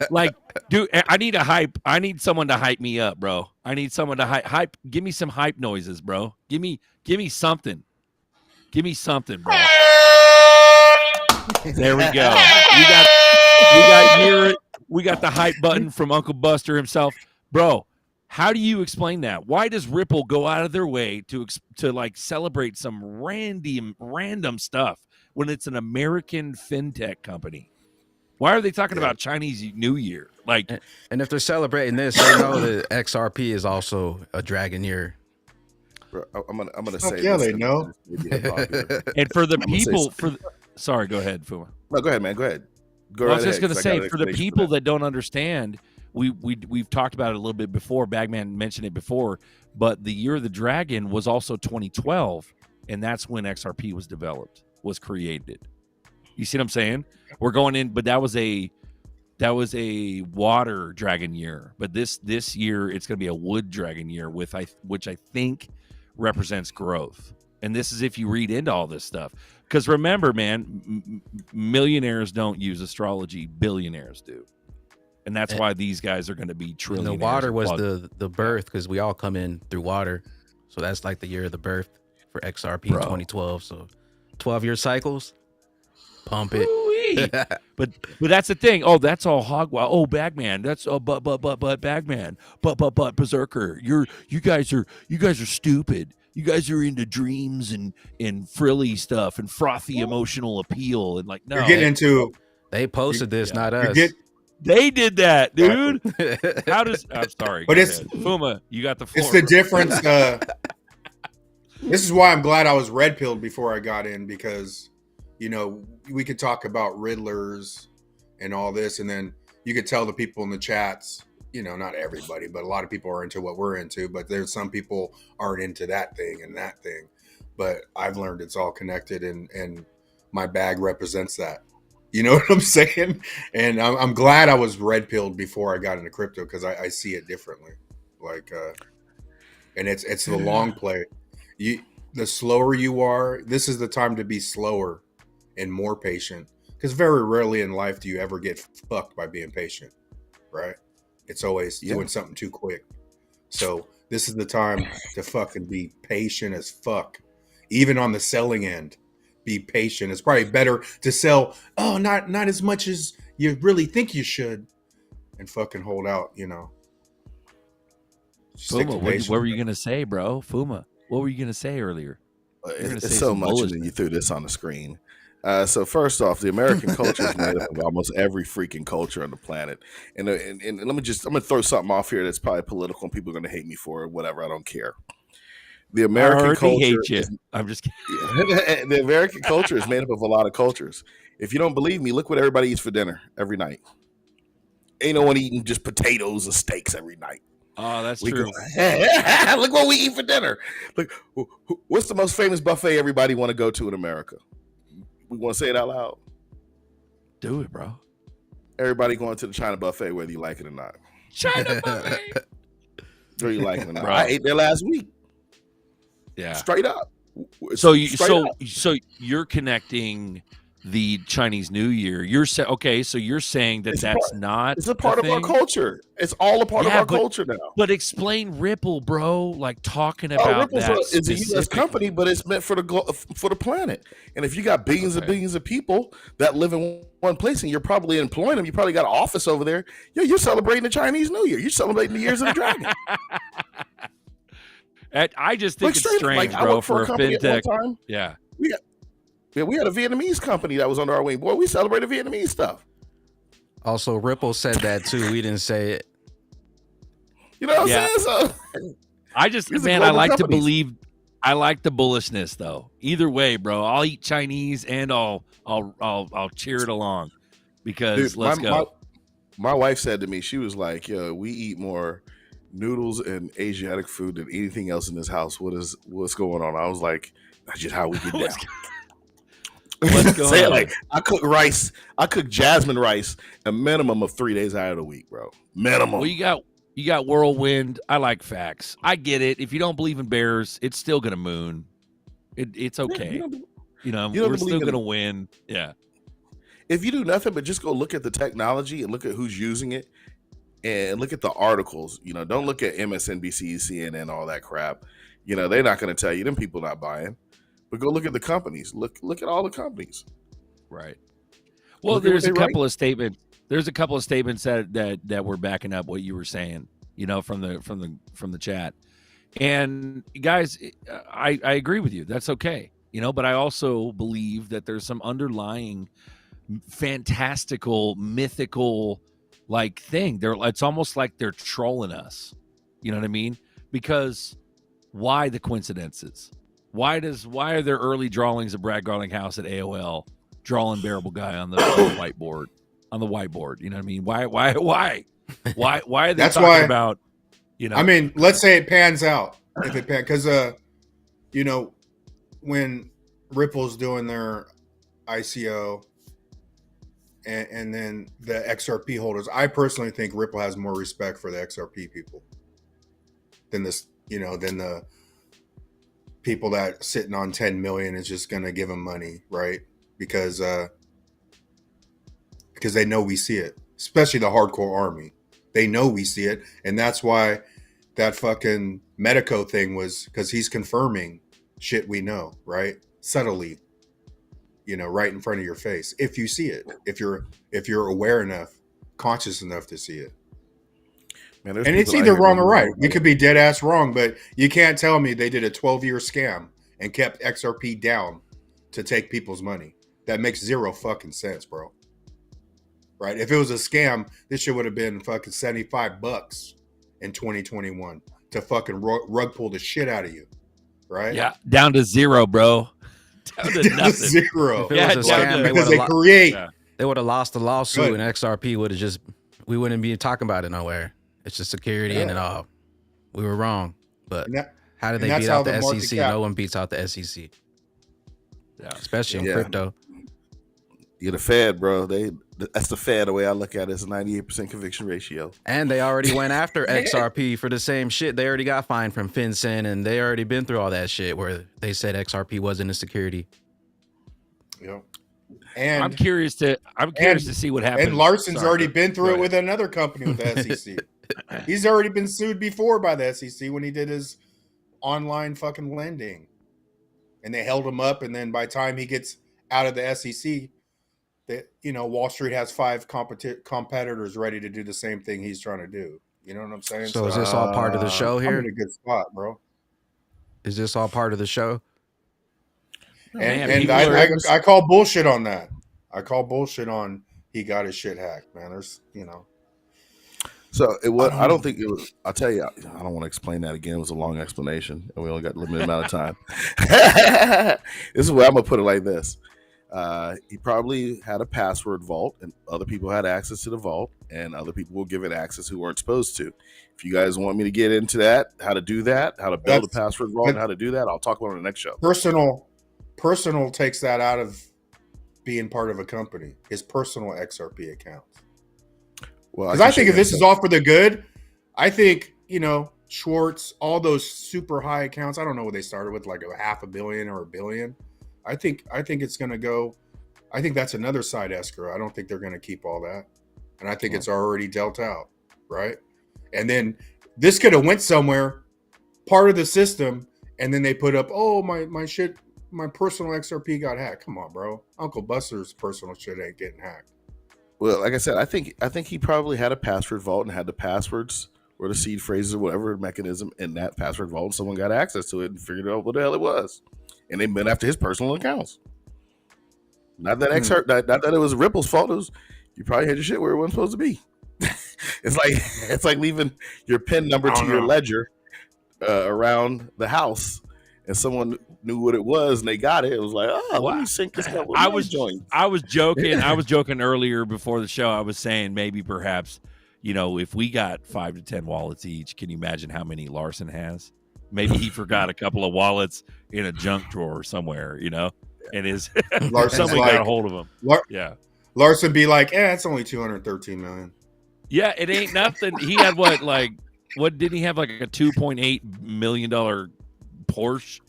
Speaker 5: like, dude, I need a hype. I need someone to hype me up, bro. I need someone to hype. Give me some hype noises, bro. Give me something. Give me something, bro. There we go. We got the hype button from Uncle Buster himself, bro. How do you explain that? Why does Ripple go out of their way to like celebrate some random stuff when it's an American fintech company? Why are they talking about Chinese New Year? Like,
Speaker 7: and if they're celebrating this, they know that XRP is also a dragon year.
Speaker 4: Bro, I'm gonna say
Speaker 6: they know.
Speaker 5: And for the people, sorry, go ahead, Fuma.
Speaker 4: No, go ahead, man. Go ahead.
Speaker 5: I was just gonna say, for the people that don't understand, we've talked about it a little bit before. Bagman mentioned it before, but the Year of the Dragon was also 2012, and that's when XRP was created. You see what I'm saying? We're going in, but that was a water dragon year. But this year it's going to be a wood dragon year which I think represents growth. And this is if you read into all this stuff. Because remember, man, millionaires don't use astrology, billionaires do. And that's why these guys are going to be trillionaires.
Speaker 7: And the water was the birth, because we all come in through water. So that's like the year of the birth for XRP 2012. So 12-year cycles. Pump it.
Speaker 5: but that's the thing. Oh, that's all hogwash. Oh, Bagman. That's but Bagman. But Berserker. You guys are stupid. You guys are into dreams and frilly stuff and frothy emotional appeal and like no.
Speaker 6: You're getting into.
Speaker 7: They posted this, not us.
Speaker 5: They did that, dude. How does? I'm sorry.
Speaker 6: But it's
Speaker 5: Fuma. You got the floor.
Speaker 6: It's the difference. This is why I'm glad I was red pilled before I got in, because we could talk about Riddlers and all this, and then you could tell the people in the chats, not everybody, but a lot of people are into what we're into, but there's some people aren't into that thing and that thing. But I've learned it's all connected, and my bag represents that. You know what I'm saying? And I'm glad I was red pilled before I got into crypto, because I see it differently. Like, and it's the long play. The slower you are, this is the time to be slower and more patient, because very rarely in life do you ever get fucked by being patient, right? It's always doing something too quick. So this is the time to fucking be patient as fuck. Even on the selling end, be patient. It's probably better to sell, not as much as you really think you should, and fucking hold out,
Speaker 5: Fuma, what were you gonna say, bro? Fuma, what were you gonna say earlier?
Speaker 4: It's so much, and then you threw this on the screen. So first off, the American culture is made up of almost every freaking culture on the planet. And I'm gonna throw something off here that's probably political and people are gonna hate me for it, whatever. I don't care. The American
Speaker 5: already
Speaker 4: culture
Speaker 5: hate you.
Speaker 4: is,
Speaker 5: I'm just kidding.
Speaker 4: the American culture is made up of a lot of cultures. If you don't believe me, look what everybody eats for dinner every night. Ain't no one eating just potatoes or steaks every night.
Speaker 5: Oh, that's
Speaker 4: We
Speaker 5: true.
Speaker 4: go, look what we eat for dinner. Look, what's the most famous buffet everybody want to go to in America? We want to say it out loud.
Speaker 5: Do it, bro.
Speaker 4: Everybody going to the China buffet, whether you like it or not.
Speaker 5: China buffet.
Speaker 4: Whether you like it or not.
Speaker 5: Bro.
Speaker 4: I ate there last week.
Speaker 5: Yeah.
Speaker 4: Straight up.
Speaker 5: So you're connecting the Chinese New Year. You're so you're saying that not
Speaker 4: it's a part of our culture. It's all a part of our culture now.
Speaker 5: But explain Ripple, bro. Like talking about that.
Speaker 4: It's a U.S. company, but it's meant for the planet. And if you got billions and billions of people that live in one place, and you're probably employing them, you probably got an office over there. You're celebrating the Chinese New Year. You're celebrating the years of the dragon.
Speaker 5: I just think it's strange, bro, for a fintech. Yeah.
Speaker 4: We had a Vietnamese company that was under our wing. Boy, we celebrated Vietnamese stuff.
Speaker 7: Also, Ripple said that too. We didn't say it.
Speaker 4: You know what I'm saying? So,
Speaker 5: I like to believe. I like the bullishness, though. Either way, bro, I'll eat Chinese and I'll cheer it along because let's go.
Speaker 4: My wife said to me, she was like, "Yo, we eat more noodles and Asiatic food than anything else in this house. What's going on?" I was like, "That's just how we get down."
Speaker 5: What's going on?
Speaker 4: Like, I cook rice. I cook jasmine rice a minimum of 3 days out of the week, bro. Minimum.
Speaker 5: Well, you got whirlwind. I like facts. I get it. If you don't believe in bears, it's still gonna moon. It's okay. We're still gonna win. Yeah.
Speaker 4: If you do nothing but just go look at the technology and look at who's using it, and look at the articles. Don't look at MSNBC, CNN, all that crap. They're not going to tell you. Them people not buying. But go look at the companies. Look at all the companies.
Speaker 5: Right. Well, there's a couple of statements. There's a couple of statements that were backing up what you were saying. From the chat. And guys, I agree with you. That's okay. But I also believe that there's some underlying fantastical, mythical thing. It's almost like they're trolling us. You know what I mean? Because why the coincidences? Why are there early drawings of Brad Garlinghouse at AOL drawing Bearable Guy on the whiteboard? On the whiteboard, you know what I mean? Why are they talking about?
Speaker 6: I mean, let's say it pans out. If it pans, because when Ripple's doing their ICO, and then the XRP holders, I personally think Ripple has more respect for the XRP people than than the people that sitting on 10 million is just going to give them money, right? Because they know we see it, especially the hardcore army. They know we see it, and that's why that fucking Medico thing was, because he's confirming shit we know, right? Subtly. Right in front of your face. If you see it, if you're aware enough, conscious enough to see it. Man, and it's either wrong or right. We could be dead ass wrong, but you can't tell me they did a 12-year scam and kept XRP down to take people's money. That makes zero fucking sense, bro. Right? If it was a scam, this shit would have been fucking $75 in 2021 to fucking rug pull the shit out of you. Right?
Speaker 5: Yeah, down to zero, bro. Down to nothing.
Speaker 6: Zero.
Speaker 7: If it was a scam, they would have lost the lawsuit, and XRP would have we wouldn't be talking about it nowhere. It's just security and it all. We were wrong, but how did they beat out the SEC? No one beats out the SEC. Yeah, especially in crypto.
Speaker 4: You're the Fed, bro. That's the Fed. The way I look at it, it's a 98% conviction ratio.
Speaker 7: And they already went after XRP for the same shit. They already got fined from FinCEN, and they already been through all that shit where they said XRP wasn't a security.
Speaker 6: Yep. And
Speaker 5: I'm curious to see what happens.
Speaker 6: And Larson's already been through it with another company with the SEC. He's already been sued before by the SEC when he did his online fucking lending, and they held him up. And then by the time he gets out of the SEC, Wall Street has 5 competitors ready to do the same thing he's trying to do. You know what I'm saying?
Speaker 7: So is this all part of the show here?
Speaker 6: I'm in a good spot, bro.
Speaker 7: Is this all part of the show?
Speaker 6: And I call bullshit on that. I call bullshit on he got his shit hacked, man. There's,
Speaker 4: So it was. I don't think it was. I'll tell you. I don't want to explain that again. It was a long explanation, and we only got a limited amount of time. This is where I'm gonna put it like this. He probably had a password vault, and other people had access to the vault, and other people were given access who weren't supposed to. If you guys want me to get into that, how to do that, how to build a password vault, and how to do that, I'll talk about it on the next show.
Speaker 6: Personal takes that out of being part of a company. His personal XRP accounts.
Speaker 4: Well,
Speaker 6: because I think if this is all for the good, I think, Schwartz, all those super high accounts, I don't know what they started with, like $500 million or $1 billion. I think it's going to go. I think that's another side escrow. I don't think they're going to keep all that, and I think it's already dealt out, right? And then this could have went somewhere, part of the system, and then they put up, oh my shit, my personal XRP got hacked. Come on, bro. Uncle Buster's personal shit ain't getting hacked.
Speaker 4: Well, like I said, I think he probably had a password vault and had the passwords or the seed phrases or whatever mechanism in that password vault. And someone got access to it and figured out what the hell it was, and they went after his personal accounts. Not that not that it was Ripple's fault. It was, you probably had your shit where it wasn't supposed to be. It's like leaving your PIN number to your ledger around the house, and someone knew what it was and they got it. It was like, let me sync this up with
Speaker 5: I was joking. I was joking earlier before the show. I was saying maybe perhaps, if we got 5 to 10 wallets each, can you imagine how many Larson has? Maybe he forgot a couple of wallets in a junk drawer somewhere, and his somebody got a hold of him.
Speaker 6: Larson be like, it's only 213 million.
Speaker 5: Yeah, it ain't nothing. He had what did he have, like a $2.8 million Porsche?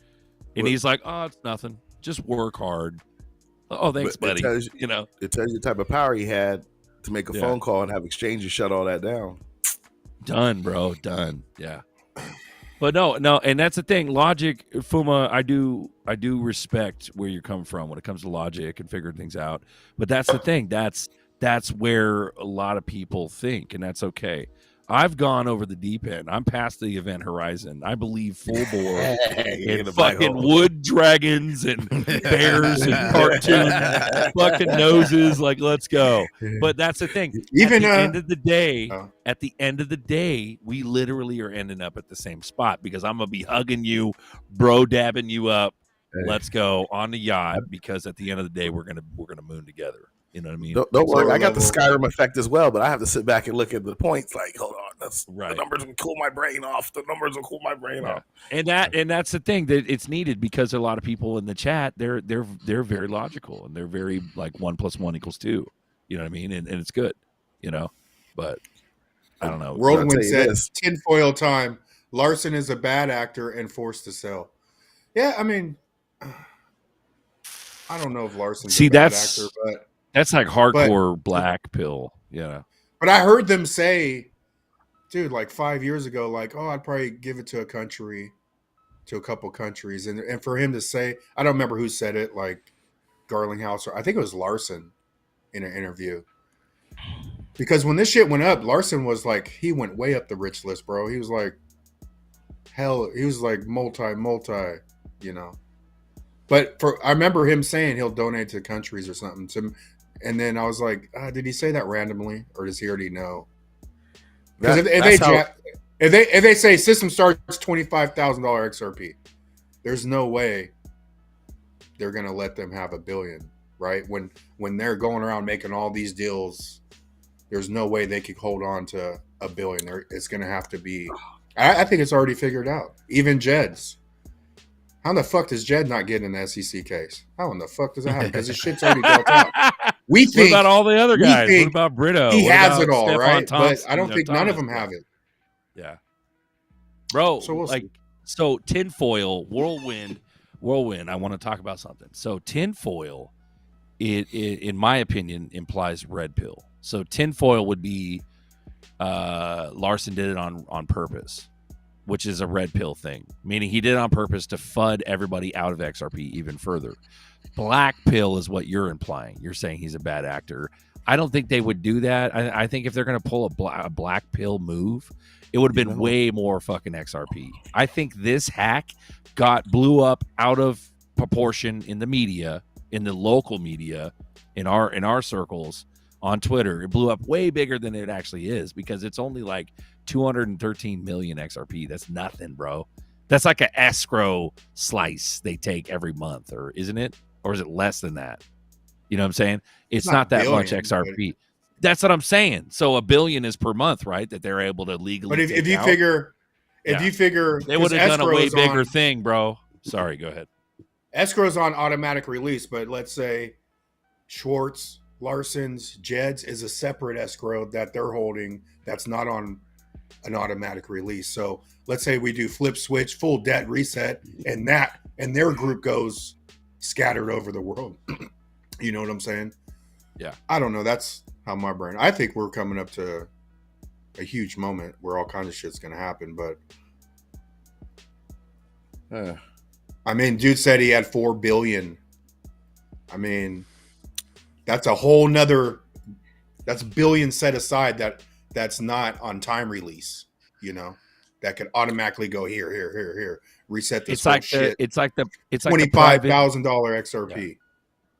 Speaker 5: And he's like, it's nothing. Just work hard. Oh, thanks, buddy.
Speaker 4: It tells you the type of power he had to make a phone call and have exchanges shut all that down.
Speaker 5: Done, bro. Done. Yeah. But no, and that's the thing. Logic, Fuma, I do respect where you're coming from when it comes to logic and figuring things out. But that's the thing. That's where a lot of people think, and that's okay. I've gone over the deep end. I'm past the event horizon. I believe full bore in fucking wood dragons and bears and cartoon fucking noses. Like, let's go. But that's the thing. Even at the end of the day, we literally are ending up at the same spot because I'm gonna be hugging you, bro, dabbing you up. Let's go on the yacht because at the end of the day, we're gonna moon together. You know what I mean?
Speaker 4: Don't worry, I got the Skyrim effect as well, but I have to sit back and look at the points. Like, hold on, that's right. The numbers will cool my brain off.
Speaker 5: And that's the thing that it's needed because a lot of people in the chat they're very logical and they're very like 1 + 1 = 2. You know what I mean? And it's good. But I don't know.
Speaker 6: Whirlwind says tinfoil time. Larson is a bad actor and forced to sell. Yeah, I mean, I don't know if Larson's a bad actor, but.
Speaker 5: That's like hardcore black pill,
Speaker 6: But I heard them say, dude, like 5 years ago, like, I'd probably give it to a couple countries. And for him to say, I don't remember who said it, like Garlinghouse, or I think it was Larson in an interview. Because when this shit went up, Larson was like, he went way up the rich list, bro. He was like, he was like multi, But I remember him saying he'll donate to countries or something. And then I was like, did he say that randomly, or does he already know? Because if they say system starts $25,000 XRP, there's no way they're gonna let them have $1 billion, right? When they're going around making all these deals, there's no way they could hold on to $1 billion. It's gonna have to be. I think it's already figured out. Even Jed's. How in the fuck does Jed not get in the SEC case? How in the fuck does that happen? Because his shit's already dealt out. We think.
Speaker 5: What about all the other guys? What about Brito?
Speaker 6: He has it all, right? But I don't think none of them have it.
Speaker 5: Yeah. Bro, so tinfoil, whirlwind, I want to talk about something. So tinfoil, it in my opinion, implies red pill. So tinfoil would be Larson did it on purpose, which is a red pill thing, meaning he did it on purpose to FUD everybody out of XRP even further. Black pill is what you're implying. You're saying he's a bad actor. I don't think they would do that. I think if they're going to pull a black pill move, it would have been way more fucking XRP. I think this hack blew up out of proportion in the media, in the local media, in our circles. on Twitter. It blew up way bigger than it actually is because it's only like 213 million XRP. That's nothing, bro. That's like an escrow slice they take every month, or isn't it? Or is it less than that? You know what I'm saying? It's not that much XRP. That's what I'm saying. So $1 billion is per month, right? That they're able to legally.
Speaker 6: But if you figure,
Speaker 5: they would have done a way bigger thing, bro. Sorry, go ahead.
Speaker 6: Escrow's on automatic release, but let's say Schwartz, Larson's, Jed's is a separate escrow that they're holding that's not on an automatic release. So let's say we do flip switch, full debt reset, and their group goes scattered over the world. You know what I'm saying?
Speaker 5: Yeah.
Speaker 6: I don't know. That's how my brain. I think we're coming up to a huge moment where all kinds of shit's gonna happen. But I mean, dude said he had 4 billion. I mean, that's a whole nother. That's billion set aside that's not on time release. You know, that could automatically go here, reset this whole shit.
Speaker 5: It's like
Speaker 6: $25,000 XRP.
Speaker 5: Yeah.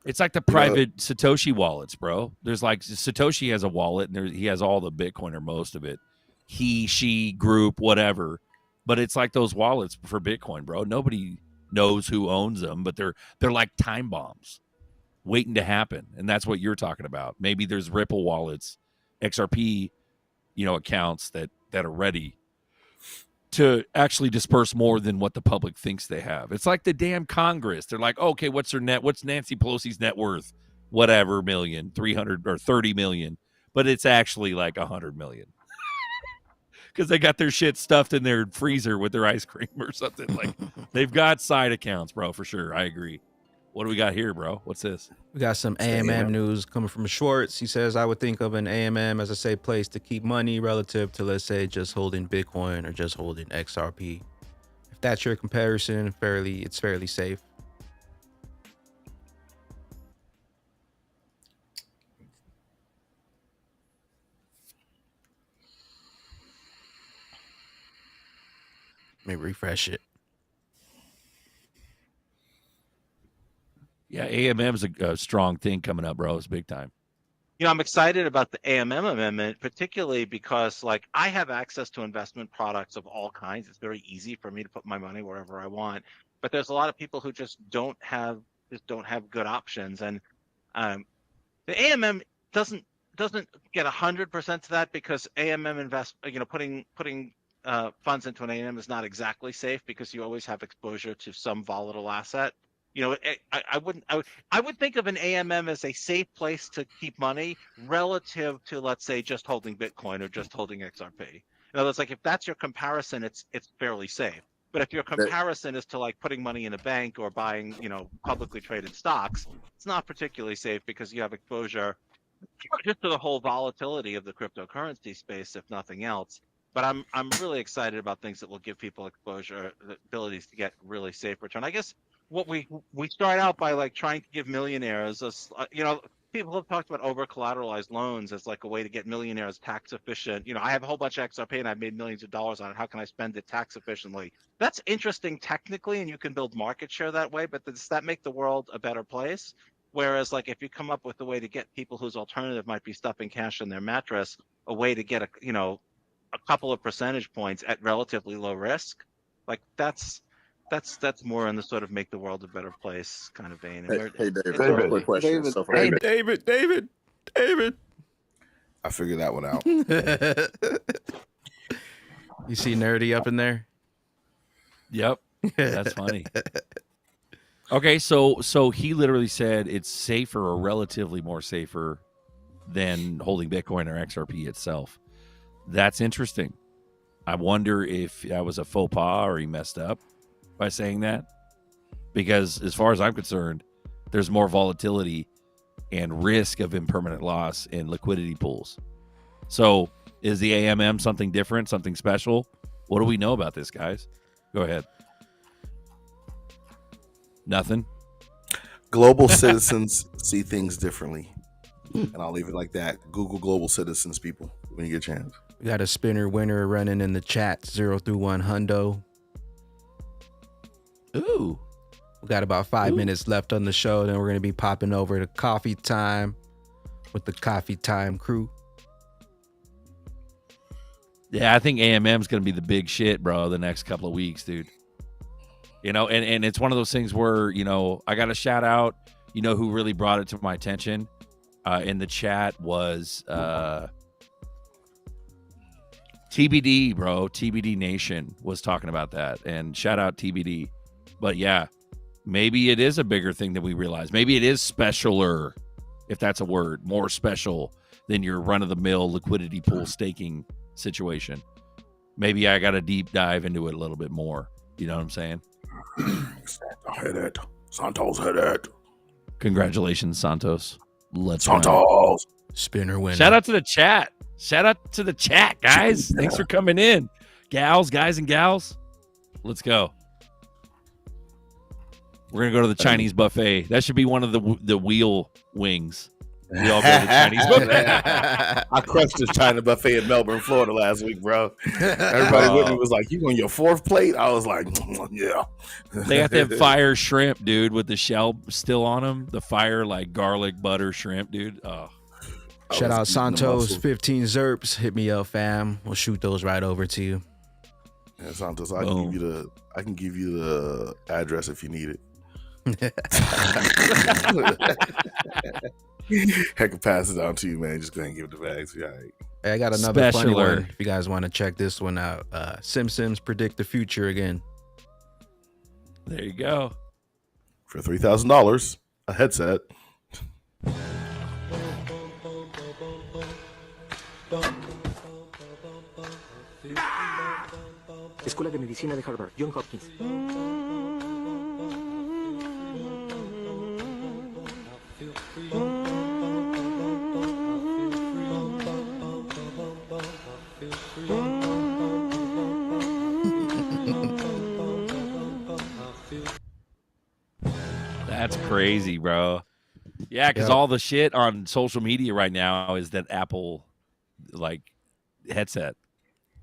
Speaker 5: It's like the private Satoshi wallets, bro. There's like Satoshi has a wallet and he has all the Bitcoin or most of it. He, she, group, whatever. But it's like those wallets for Bitcoin, bro. Nobody knows who owns them, but they're like time bombs waiting to happen. And that's what you're talking about. Maybe there's Ripple wallets, XRP, accounts that are ready to actually disperse more than what the public thinks they have. It's like the damn Congress. They're like, okay, what's Nancy Pelosi's net worth? Whatever million, 300 or 30 million. But it's actually like 100 million. Because they got their shit stuffed in their freezer with their ice cream or something. Like they've got side accounts, bro, for sure. I agree. What do we got here, bro? What's this?
Speaker 7: We got some AMM news coming from Schwartz. He says, I would think of an AMM as a safe place to keep money relative to, let's say, just holding Bitcoin or just holding XRP. If that's your comparison, it's fairly safe. Let me refresh it.
Speaker 5: Yeah, AMM's a strong thing coming up, bro. It's big time.
Speaker 8: I'm excited about the AMM amendment, particularly because I have access to investment products of all kinds. It's very easy for me to put my money wherever I want. But there's a lot of people who just don't have good options. And the AMM doesn't get 100% to that because AMM putting funds into an AMM is not exactly safe because you always have exposure to some volatile asset. I would think of an AMM as a safe place to keep money relative to, let's say, just holding Bitcoin or just holding XRP. In other words, if that's your comparison, it's fairly safe. But if your comparison is to putting money in a bank or buying, publicly traded stocks, it's not particularly safe because you have exposure just to the whole volatility of the cryptocurrency space, if nothing else. But I'm really excited about things that will give people exposure, the abilities to get really safe return. I guess what we start out by trying to give millionaires, people have talked about over collateralized loans as a way to get millionaires tax efficient. I have a whole bunch of XRP and I've made millions of dollars on it. How can I spend it tax efficiently? That's interesting technically, and you can build market share that way. But does that make the world a better place? Whereas if you come up with a way to get people whose alternative might be stuffing cash in their mattress, a way to get a couple of percentage points at relatively low risk, that's more in the sort of make the world a better place kind of vein.
Speaker 9: Hey, David, quick question.
Speaker 7: David.
Speaker 4: I figured that one out.
Speaker 7: You see Nerdy up in there?
Speaker 5: Yep. That's funny. Okay, so he literally said it's safer or relatively more safer than holding Bitcoin or XRP itself. That's interesting. I wonder if that was a faux pas or he messed up by saying that, because as far as I'm concerned, there's more volatility and risk of impermanent loss in liquidity pools. So is the AMM something different, something special? What do we know about this, guys? Go ahead. Nothing.
Speaker 4: Global citizens see things differently, and I'll leave it like that. Google global citizens, people, when you get a chance.
Speaker 7: We got a spinner winner running in the chat, 0 through 1 hundo.
Speaker 5: Ooh.
Speaker 7: We got about 5 minutes left on the show. Then we're going to be popping over to coffee time. with the Coffee Time crew.
Speaker 5: Yeah, I think AMM is going to be the big shit, bro, the next couple of weeks, dude. You know, and it's one of those things where, you know, I got to shout out, you know, who really brought it to my attention in the chat was TBD, bro. TBD Nation was talking about that. And shout out TBD. But yeah, maybe it is a bigger thing than we realize. Maybe it is specialer, if that's a word, more special than your run-of-the-mill liquidity pool staking situation. Maybe I got to deep dive into it a little bit more. You know what I'm saying?
Speaker 4: Hit it. Santos hit it.
Speaker 5: Congratulations, Santos. Let's
Speaker 4: Santos.
Speaker 7: Spinner winner.
Speaker 5: Shout out to the chat. Shout out to the chat, guys. Thanks for coming in. Gals, guys and gals. Let's go. We're going to go to the Chinese buffet. That should be one of the wheel wings. We all go to the Chinese buffet.
Speaker 4: I crushed this China buffet in Melbourne, Florida last week, bro. Everybody with me was like, "You on your fourth plate?" I was like, "Yeah."
Speaker 5: They got that fire shrimp, dude, with the shell still on them. The fire, like garlic butter shrimp, dude. Oh.
Speaker 7: Shout out Santos, 15 Zerps. Hit me up, fam. We'll shoot those right over to you.
Speaker 4: Yeah, Santos, I can give you the address if you need it. I can pass it on to you, man. Just go ahead and give it the bags. Yeah.
Speaker 7: Hey, I got another funny one. If you guys want to check this one out, Simpsons predict the future again.
Speaker 5: There you go.
Speaker 4: For $3,000, a headset.
Speaker 10: Escuela de Medicina de Harvard, John Hopkins.
Speaker 5: That's crazy, bro. Yeah, because all the shit on social media right now is that Apple like headset.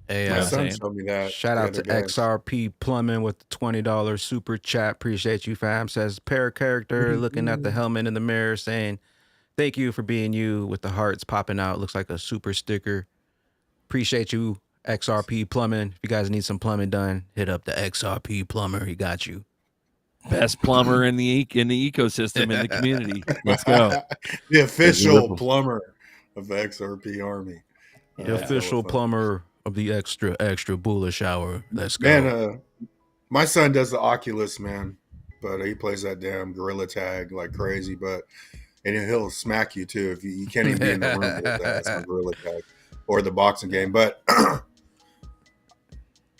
Speaker 7: Hey,
Speaker 6: my son showed me that.
Speaker 7: Shout out to XRP Plumbing with the $20 super chat. Appreciate you, fam. Says pair character looking at the helmet in the mirror saying, "Thank you for being you," with the hearts popping out. Looks like a super sticker. Appreciate you, XRP Plumbing. If you guys need some plumbing done, hit up the XRP Plumber. He got you.
Speaker 5: Best plumber in the ecosystem in the community. Let's go.
Speaker 6: The official plumber of the XRP Army.
Speaker 7: The official plumber of the extra bullish hour. Let's go.
Speaker 6: Man, my son does the Oculus, man, but he plays that damn gorilla tag like crazy. And he'll smack you too if you can't even be in the room with that. It's a gorilla tag or the boxing game. But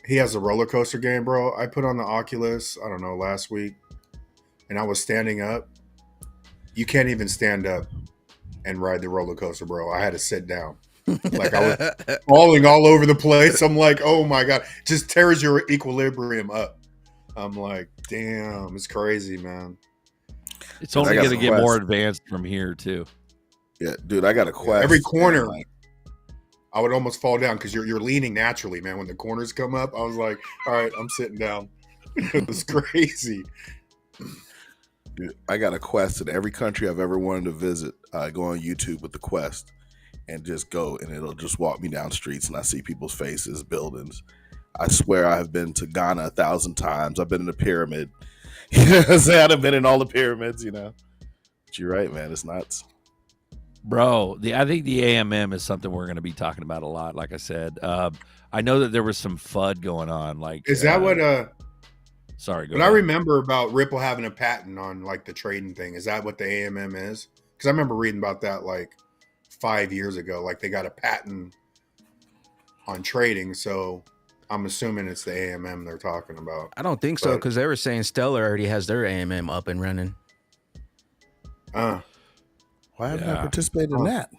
Speaker 6: he has a roller coaster game, bro. I put on the Oculus, I don't know, last week, and I was standing up. You can't even stand up and ride the roller coaster, bro. I had to sit down. Like I was falling all over the place. I'm like, oh my God, just tears your equilibrium up. I'm like, damn, it's crazy, man.
Speaker 5: It's only going to get more advanced from here too.
Speaker 4: Yeah, dude, I got a Quest.
Speaker 6: Every corner, I would almost fall down because you're leaning naturally, man. When the corners come up, I was like, all right, I'm sitting down. It was crazy.
Speaker 4: Dude, I got a Quest in every country I've ever wanted to visit. I go on YouTube with the Quest and just go, and it'll just walk me down streets, and I see people's faces, buildings. I swear I have been to Ghana 1,000 times. I've been in the pyramid. You know what I'm saying? I've been in all the pyramids, you know. But you're right, man. It's nuts.
Speaker 5: Bro, I think the AMM is something we're going to be talking about a lot, like I said. I know that there was some FUD going on. Like,
Speaker 6: is that what...
Speaker 5: Sorry, go
Speaker 6: But
Speaker 5: ahead.
Speaker 6: I remember about Ripple having a patent on, like, the trading thing. Is that what the AMM is? Because I remember reading about that, like, 5 years ago. Like, they got a patent on trading, so I'm assuming it's the AMM they're talking about.
Speaker 7: I don't think so, because they were saying Stellar already has their AMM up and running.
Speaker 4: Why haven't I participated in that?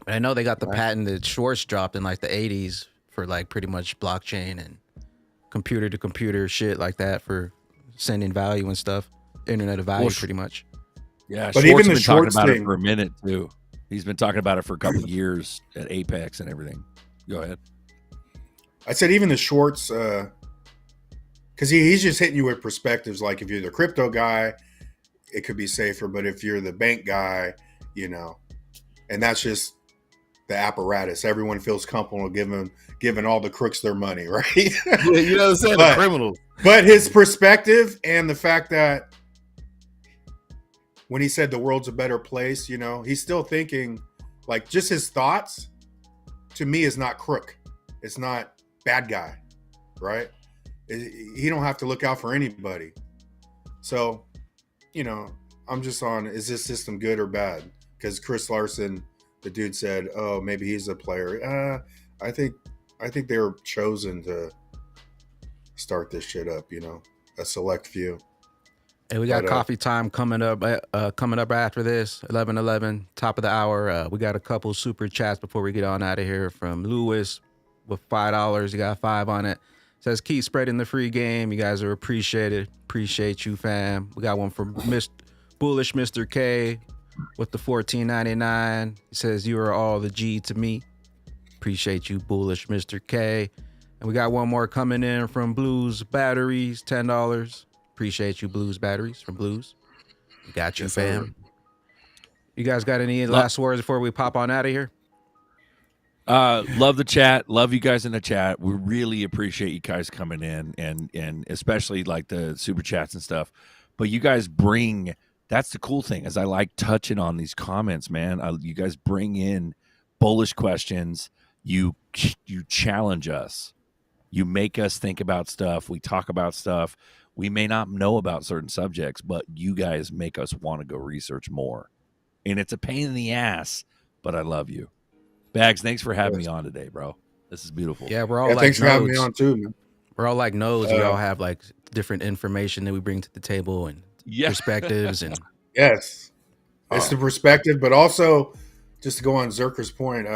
Speaker 7: I know they got the patent that Schwartz dropped in like the 80s for like pretty much blockchain and computer to computer shit like that for sending value and stuff. Internet of value, pretty much.
Speaker 5: Yeah,
Speaker 6: but
Speaker 5: Schwartz
Speaker 6: even the
Speaker 5: been talking
Speaker 6: Schwartz
Speaker 5: about
Speaker 6: thing,
Speaker 5: it for a minute too. He's been talking about it for a couple of years at Apex and everything. Go ahead.
Speaker 6: I said even the Schwartz, because he's just hitting you with perspectives. Like if you're the crypto guy, it could be safer, but if you're the bank guy, you know, and that's just the apparatus. Everyone feels comfortable giving all the crooks their money, right?
Speaker 4: Yeah, you know what I'm saying? The criminals.
Speaker 6: But his perspective and the fact that when he said the world's a better place, you know, he's still thinking, like, just his thoughts to me is not crook. It's not bad guy, right? He don't have to look out for anybody. So, you know, I'm just on, is this system good or bad? Because Chris Larson, the dude said, oh, maybe he's a player. I think they were chosen to start this shit up, you know, a select few.
Speaker 7: Hey, we got coffee time coming up after this, 11:11, top of the hour. We got a couple super chats before we get on out of here from Lewis with $5. You got 5 on it. Says, keep spreading the free game. You guys are appreciated. Appreciate you, fam. We got one from Bullish Mr. K with the $14.99. He says, you are all the G to me. Appreciate you, Bullish Mr. K. And we got one more coming in from Blues Batteries, $10. Appreciate you, Blues Batteries from Blues. You got you, fam. You guys got any last words before we pop on out of here?
Speaker 5: Love the chat. Love you guys in the chat. We really appreciate you guys coming in and especially like the super chats and stuff. But you guys bring, that's the cool thing, is I like touching on these comments, man. You guys bring in bullish questions. You challenge us. You make us think about stuff. We talk about stuff. We may not know about certain subjects, but you guys make us want to go research more. And it's a pain in the ass, but I love you. Bags, thanks for having me on today, bro. This is beautiful.
Speaker 7: Yeah, we're all like
Speaker 6: thanks
Speaker 7: nodes.
Speaker 6: for having me on too, man.
Speaker 7: We're all like nodes. We all have like different information that we bring to the table and perspectives. And
Speaker 6: yes, it's the perspective, but also just to go on Zerker's point,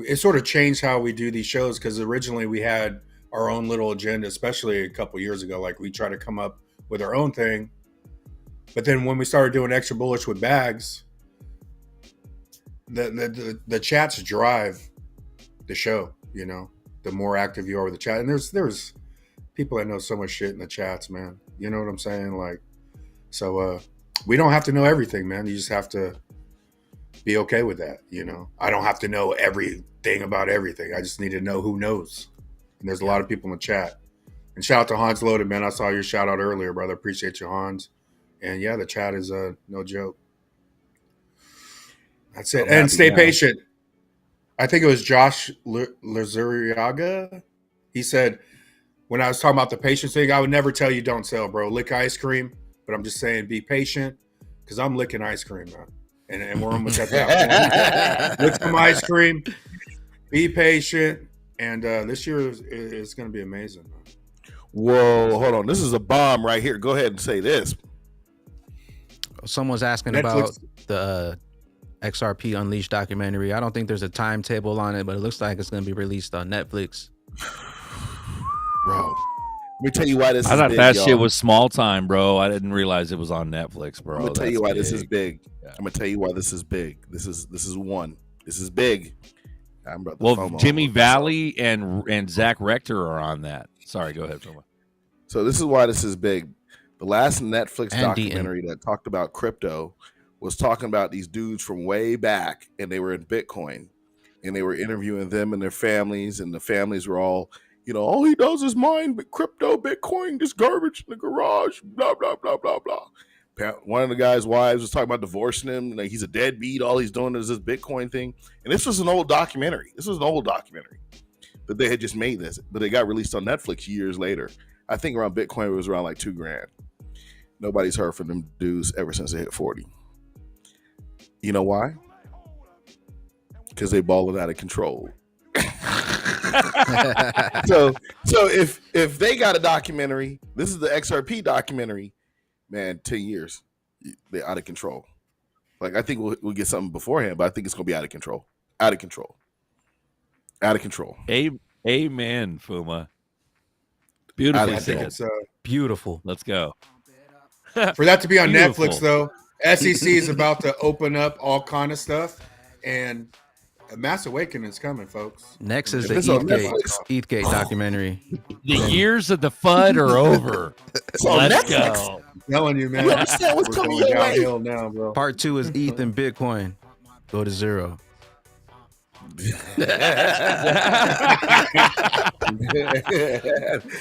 Speaker 6: it sort of changed how we do these shows, because originally we had our own little agenda, especially a couple years ago. Like, we try to come up with our own thing, but then when we started doing Extra Bullish with Bags, the chats drive the show. You know, the more active you are with the chat, and there's people that know so much shit in the chats, man. You know what I'm saying? Like, so we don't have to know everything, man. You just have to be okay with that. You know, I don't have to know everything about everything. I just need to know who knows. And there's a lot of people in the chat. And shout out to Hans Loaded, man. I saw your shout out earlier, brother. Appreciate you, Hans. And yeah, the chat is no joke. That's it. And stay patient. I think it was Josh Lazuriaga. He said, when I was talking about the patience thing, I would never tell you don't sell, bro. Lick ice cream. But I'm just saying, be patient, because I'm licking ice cream, man. And we're almost at that point. Lick some ice cream. Be patient. And this year is going to be amazing, man.
Speaker 4: Whoa, hold on. This is a bomb right here. Go ahead and say this.
Speaker 7: Someone's asking
Speaker 6: Netflix.
Speaker 7: about the XRP Unleashed documentary. I don't think there's a timetable on it, but it looks like it's going to be released on Netflix.
Speaker 4: Bro, let me tell you why this
Speaker 5: I
Speaker 4: is
Speaker 5: thought
Speaker 4: big,
Speaker 5: that
Speaker 4: y'all.
Speaker 5: shit was small time, bro. I didn't realize it was on Netflix, bro.
Speaker 4: I'm going to tell you why this is big.
Speaker 5: Yeah.
Speaker 4: I'm going to tell you why this is big. This is one. This is big.
Speaker 5: Well, Jimmy Valley and Zach Rector are on that. Sorry, go ahead, Foma.
Speaker 4: So this is why this is big. The last Netflix
Speaker 7: And
Speaker 4: documentary that talked about crypto was talking about these dudes from way back, and they were in Bitcoin, and they were interviewing them and their families, and the families were all, you know, all he does is mine, but crypto, Bitcoin, this garbage in the garage, blah, blah, blah, blah, blah. One of the guy's wives was talking about divorcing him. Like, he's a deadbeat. All he's doing is this Bitcoin thing. And this was an old documentary. That they had just made this, but it got released on Netflix years later. I think around Bitcoin, it was around like $2,000. Nobody's heard from them dudes ever since they hit 40. You know why? Because they balling out of control. So if they got a documentary, this is the XRP documentary, man, 10 years, they're out of control. Like, I think we'll get something beforehand, but I think it's gonna be out of control.
Speaker 5: Amen, Fuma. Beautiful.
Speaker 6: It's
Speaker 7: Beautiful.
Speaker 5: Let's go.
Speaker 6: for that to be on
Speaker 5: Beautiful.
Speaker 6: Netflix, though. SEC is about to open up all kind of stuff, and a mass awakening is coming, folks.
Speaker 7: Next is the
Speaker 4: If it's on
Speaker 7: ETHgate documentary.
Speaker 5: The years of the FUD are over.
Speaker 4: It's on
Speaker 5: Let's
Speaker 4: Netflix.
Speaker 5: go.
Speaker 6: telling you, man.
Speaker 4: You understand what's
Speaker 6: We're
Speaker 4: coming
Speaker 6: going
Speaker 4: your way?
Speaker 6: downhill now, bro.
Speaker 7: Part 2 is ETH and Bitcoin. Go to 0.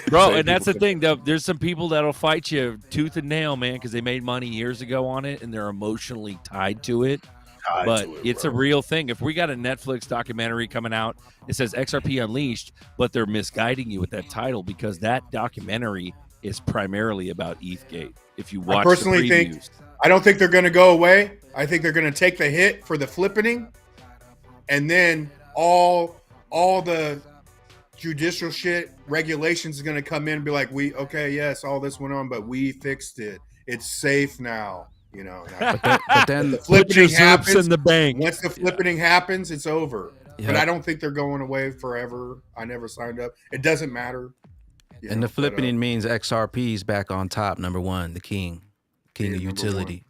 Speaker 5: Bro, and that's the thing, though. There's some people that'll fight you tooth and nail, man, because they made money years ago on it and they're emotionally tied to it. But it's a real thing. If we got a Netflix documentary coming out, it says XRP Unleashed, but they're misguiding you with that title because that documentary is primarily about ETHgate. If you watch,
Speaker 6: I personally think I don't think they're going to go away. I think they're going to take the hit for the flippening, and then all the judicial shit regulations is going to come in and be like, yes, all this went on, but we fixed it. It's safe now. You know,
Speaker 7: but then
Speaker 6: the flippening happens
Speaker 5: in the bank.
Speaker 6: Once the flippening happens, it's over.
Speaker 7: Yeah.
Speaker 6: But I don't think they're going away forever. I never signed up. It doesn't matter.
Speaker 7: And the flippening means XRP's back on top, number one, the king of utility.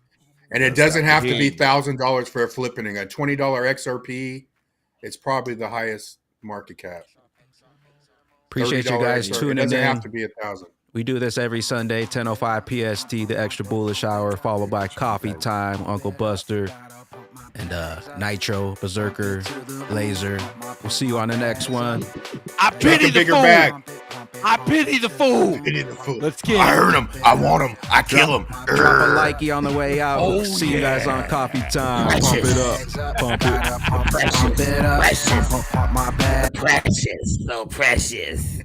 Speaker 6: And it doesn't have to be $1,000 for a flippening. A $20 XRP, it's probably the highest market cap.
Speaker 7: Appreciate you guys tuning in.
Speaker 6: It doesn't have to be 1,000.
Speaker 7: We do this every Sunday, 10:05 PST, the Extra Bullish Hour, followed by Coffee Time, Uncle Buster, and Nitro, Berserker, Laser. We'll see you on the next one.
Speaker 5: I pity the fool.
Speaker 6: Bag.
Speaker 5: I pity the fool. Let's get
Speaker 4: I heard him. I want him. I kill him.
Speaker 7: Drop a likey on the way out. See you guys on Coffee Time. Pump it up. Pump it up.
Speaker 3: Pump it up. Pump my bag.
Speaker 9: Precious, so precious.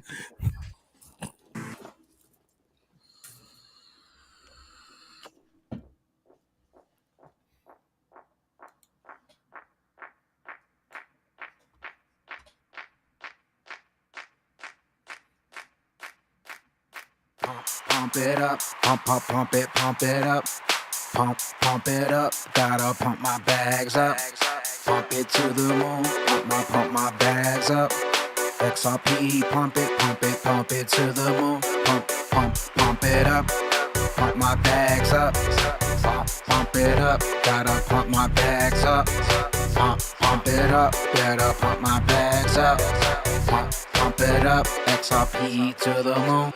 Speaker 3: Pump it up, pump it up, pump it up. Gotta pump my bags up, pump it to the moon. Pump my bags up. XRP, pump it to the moon. Pump it up, pump my bags up, pump it up. Gotta pump my bags up, pump it up. Gotta pump my bags up, pump it up. XRP to the moon.